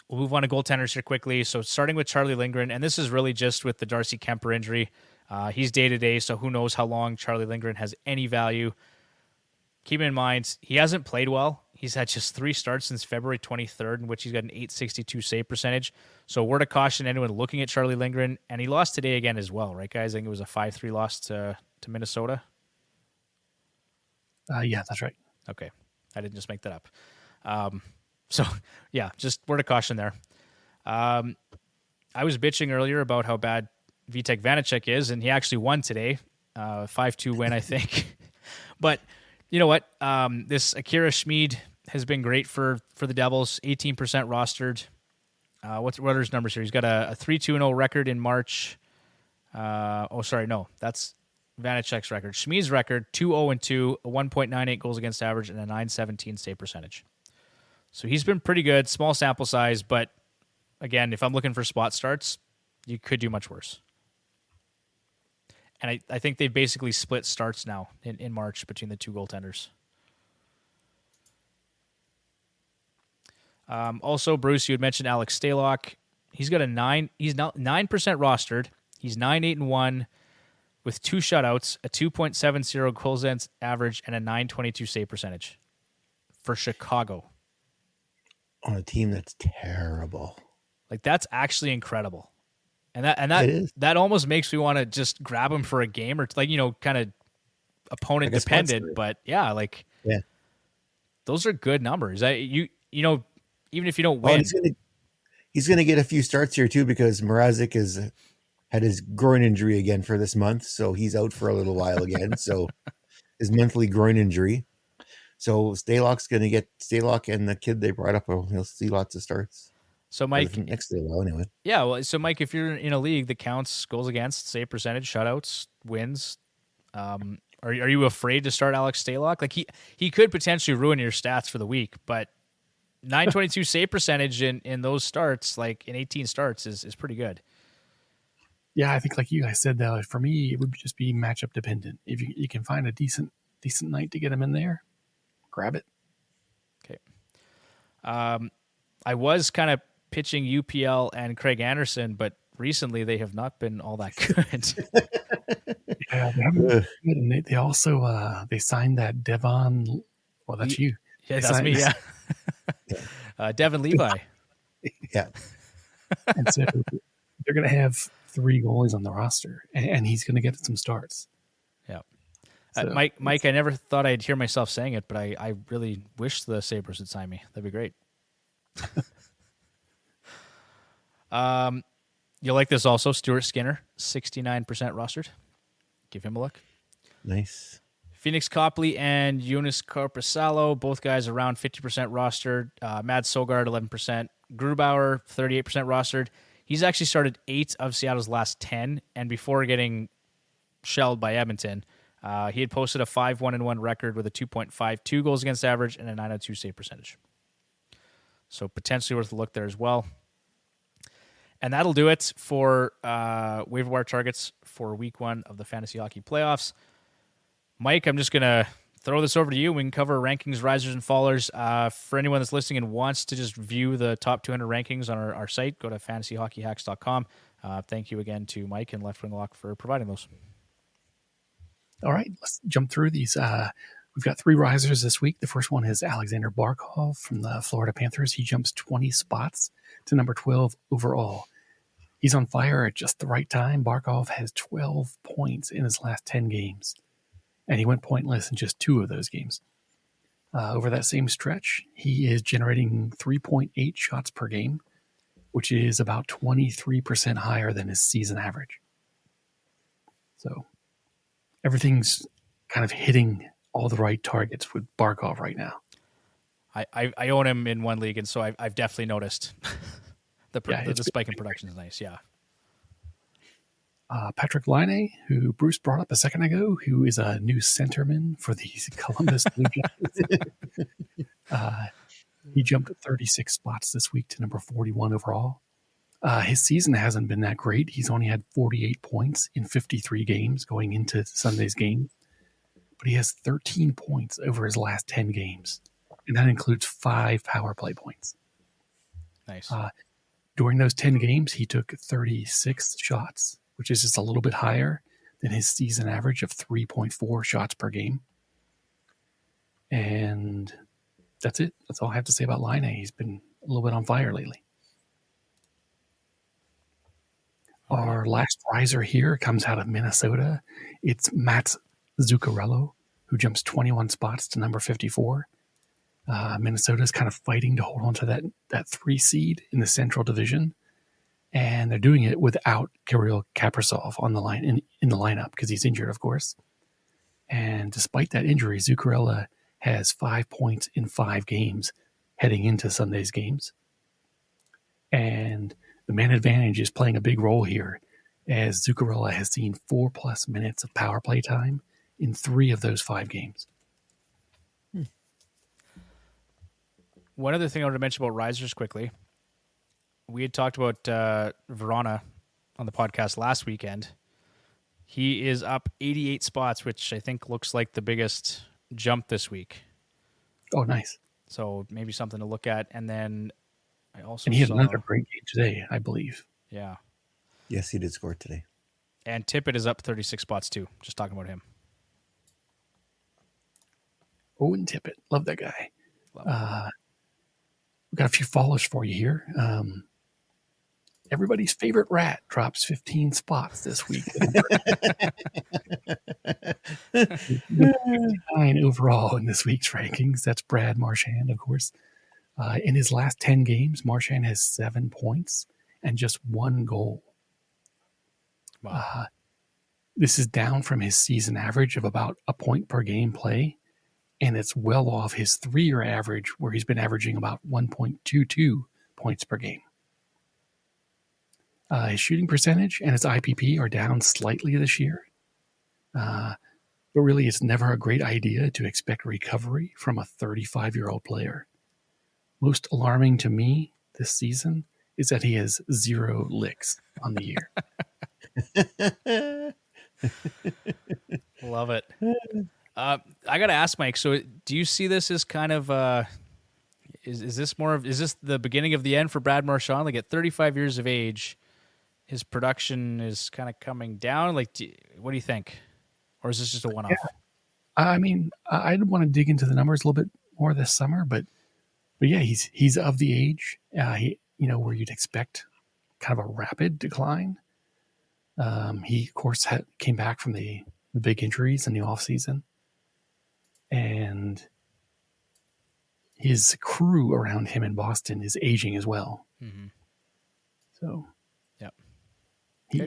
We'll move on to goaltenders here quickly. So starting with Charlie Lindgren, and this is really just with the Darcy Kemper injury. He's day-to-day, so who knows how long Charlie Lindgren has any value. Keep in mind, he hasn't played well. He's had just 3 starts since February 23rd, in which he's got an .862 save percentage. So word of caution, anyone looking at Charlie Lindgren. And he lost today again as well, right, guys? I think it was a 5-3 loss to Minnesota. Yeah, that's right. Okay. I didn't just make that up. So, yeah, just word of caution there. I was bitching earlier about how bad Vitek Vanacek is, and he actually won today. 5-2 win, I think. But you know what? This Akira Schmid has been great for the Devils. 18% rostered. What are his numbers here? He's got a 3-2-0 record in March. That's Vanacek's record. Schmid's record, 2-0-2, a 1.98 goals against average, and a .917 save percentage. So he's been pretty good. Small sample size, but again, if I'm looking for spot starts, you could do much worse. And I think they've basically split starts now in March between the 2 goaltenders. Also, Bruce, you had mentioned Alex Stalock. He's got he's now 9% rostered. He's 9-8-1 with 2 shutouts, a 2.70 goals against average, and a .922 save percentage for Chicago. On a team that's terrible. Like, that's actually incredible. And that almost makes me want to just grab him for a game or kind of opponent dependent. But yeah, those are good numbers. Even if you don't win, he's gonna get a few starts here too because Mrazek had his groin injury again for this month, so he's out for a little while again. So his monthly groin injury. So Stalock and the kid they brought up. He'll see lots of starts. So Mike, next day, well, anyway. Yeah, well, so Mike, if you're in a league that counts goals against, save percentage, shutouts, wins, are you afraid to start Alex Stalock? Like he could potentially ruin your stats for the week, but .922 save percentage in those starts, like in 18 starts, is pretty good. Yeah, I think like you guys said, though, for me, it would just be matchup dependent. If you can find a decent night to get him in there, grab it. Okay. I was kind of pitching UPL and Craig Anderson, but recently they have not been all that good. Yeah, they haven't been good. And they also they signed that Devon. Well, that's you. Yeah, that's me. Yeah, Devin Levi. Yeah, and so they're going to have 3 goalies on the roster, and he's going to get some starts. Yeah, So, Mike, I never thought I'd hear myself saying it, but I really wish the Sabres would sign me. That'd be great. You'll like this also. Stuart Skinner, 69% rostered. Give him a look. Nice. Phoenix Copley and Jonas Korpisalo, both guys around 50% rostered. Mads Sogard, 11%. Grubauer, 38% rostered. He's actually started 8 of Seattle's last 10, and before getting shelled by Edmonton, he had posted a 5-1-1 record with a 2.52 goals against average and a .902 save percentage. So potentially worth a look there as well. And that'll do it for waiver wire targets for week 1 of the Fantasy Hockey Playoffs. Mike, I'm just going to throw this over to you. We can cover rankings, risers, and fallers. For anyone that's listening and wants to just view the top 200 rankings on our site, go to fantasyhockeyhacks.com. Thank you again to Mike and Left Wing Lock for providing those. All right, let's jump through these. We've got 3 risers this week. The first one is Alexander Barkov from the Florida Panthers. He jumps 20 spots to number 12 overall. He's on fire at just the right time. Barkov has 12 points in his last 10 games, and he went pointless in just 2 of those games. Over that same stretch, he is generating 3.8 shots per game, which is about 23% higher than his season average. So everything's kind of hitting all the right targets with Barkov right now. I own him in one league, and so I've definitely noticed the spike in production is nice. Yeah. Patrick Laine, who Bruce brought up a second ago, who is a new centerman for the Columbus Blue Jackets. He jumped 36 spots this week to number 41 overall. His season hasn't been that great. He's only had 48 points in 53 games going into Sunday's game. But he has 13 points over his last 10 games. And that includes 5 power play points. Nice. During those 10 games, he took 36 shots, which is just a little bit higher than his season average of 3.4 shots per game. And that's it. That's all I have to say about Laine. He's been a little bit on fire lately. Our last riser here comes out of Minnesota. It's Matt Zuccarello, who jumps 21 spots to number 54. Minnesota's kind of fighting to hold on to that 3 seed in the Central Division, and they're doing it without Kirill Kaprizov on the line in the lineup because he's injured, of course. And despite that injury, Zuccarello has 5 points in 5 games heading into Sunday's games. And the man advantage is playing a big role here, as Zuccarello has seen 4+ minutes of power play time in 3 of those 5 games. One other thing I want to mention about risers quickly. We had talked about Verona on the podcast last weekend. He is up 88 spots, which I think looks like the biggest jump this week. Oh, nice. So maybe something to look at. And then I also he had another great game today, I believe. Yeah. Yes, he did score today. And Tippett is up 36 spots too. Just talking about him. Owen Tippett. Love that guy. We've got a few followers for you here. Everybody's favorite rat drops 15 spots this week. 59 overall in this week's rankings. That's Brad Marchand, of course. In his last 10 games, Marchand has 7 points and just 1 goal. Wow. This is down from his season average of about a point per game play, and it's well off his 3-year average where he's been averaging about 1.22 points per game. His shooting percentage and his IPP are down slightly this year. But really, it's never a great idea to expect recovery from a 35-year-old player. Most alarming to me this season is that he has 0 licks on the year. Love it. I got to ask, Mike, so do you see this as kind of is this the beginning of the end for Brad Marchand? Like at 35 years of age, his production is kind of coming down. Like, what do you think? Or is this just a one-off? Yeah. I mean, I'd want to dig into the numbers a little bit more this summer, but yeah, he's of the age, where you'd expect kind of a rapid decline. He, of course, came back from the big injuries in the offseason, and his crew around him in Boston is aging as well. Mm-hmm. So, yep.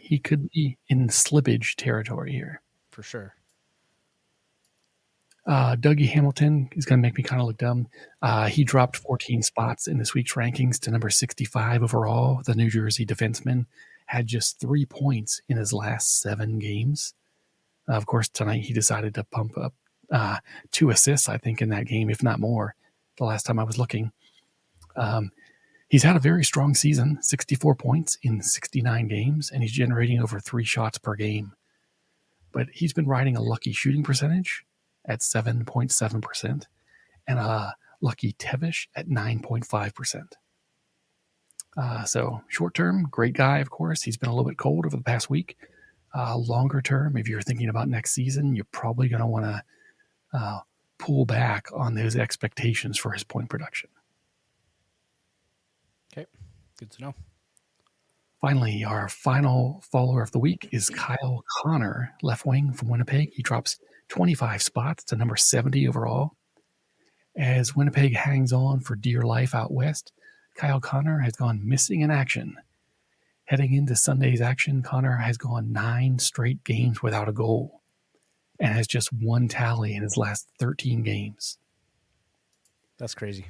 He could be in slippage territory here. For sure. Dougie Hamilton is going to make me kind of look dumb. He dropped 14 spots in this week's rankings to number 65 overall. The New Jersey defenseman had just 3 points in his last 7 games. Of course, tonight he decided to pump up 2 assists, I think, in that game, if not more, the last time I was looking. He's had a very strong season, 64 points in 69 games, and he's generating over 3 shots per game. But he's been riding a lucky shooting percentage at 7.7% and a lucky Tevish at 9.5%. So short term, great guy, of course. He's been a little bit cold over the past week. Longer term, if you're thinking about next season, you're probably going to want to pull back on those expectations for his point production. Okay, good to know. Finally, our final follower of the week is Kyle Connor, left wing from Winnipeg. He drops 25 spots to number 70 overall. As Winnipeg hangs on for dear life out west, Kyle Connor has gone missing in action. Heading into Sunday's action, Connor has gone 9 straight games without a goal. and has just one tally in his last 13 games. That's crazy.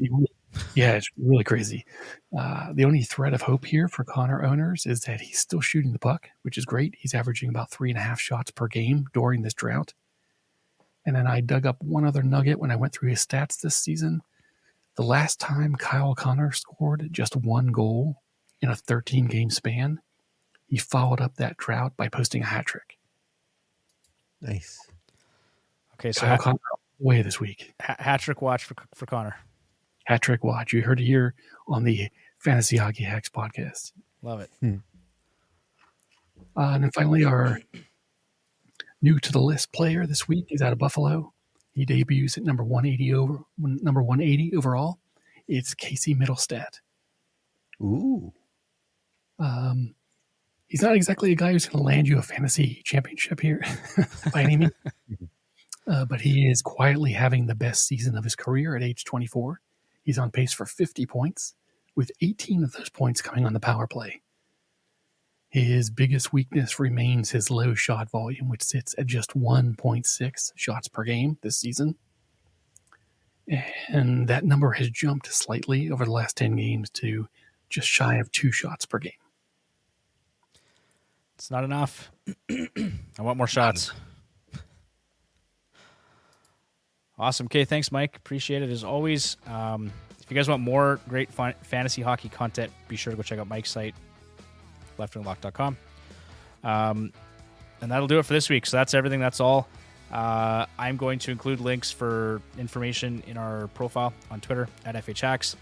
Yeah, it's really crazy. The only thread of hope here for Connor owners is that he's still shooting the puck, which is great. He's averaging about 3.5 shots per game during this drought. And then I dug up one other nugget when I went through his stats this season. The last time Kyle Connor scored just one goal in a 13-game span, he followed up that drought by posting a hat trick. Nice. Okay, so Kyle Connor away this week. hat trick watch for Connor. Hat trick watch. You heard it here on the Fantasy Hockey Hacks podcast. Love it. And then finally, our new to the list player this week is out of Buffalo. He debuts at number 180 overall. It's Casey Middlestat. Ooh. He's not exactly a guy who's going to land you a fantasy championship here by any means. But he is quietly having the best season of his career at age 24. He's on pace for 50 points, with 18 of those points coming on the power play. His biggest weakness remains his low shot volume, which sits at just 1.6 shots per game this season. And that number has jumped slightly over the last 10 games to just shy of 2 shots per game. It's not enough. I want more shots. Awesome. Okay, thanks, Mike. Appreciate it as always. If you guys want more great fantasy hockey content, be sure to go check out Mike's site, leftwinglock.com. And that'll do it for this week. So that's everything. That's all. I'm going to include links for information in our profile on Twitter at FHHacks.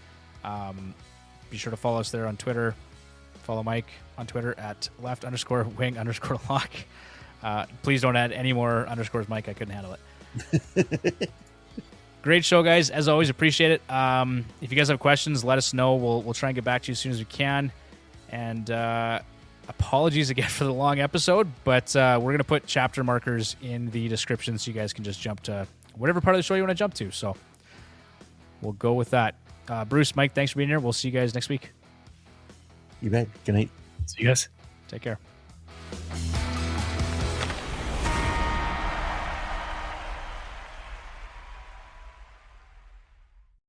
Be sure to follow us there on Twitter. Follow Mike on Twitter at left_wing_lock. Please don't add any more underscores, Mike. I couldn't handle it. Great show, guys. As always, appreciate it. If you guys have questions, let us know. We'll try and get back to you as soon as we can. And apologies again for the long episode, but we're going to put chapter markers in the description so you guys can just jump to whatever part of the show you want to jump to. So we'll go with that. Bruce, Mike, thanks for being here. We'll see you guys next week. You bet. Good night. See you guys. Take care.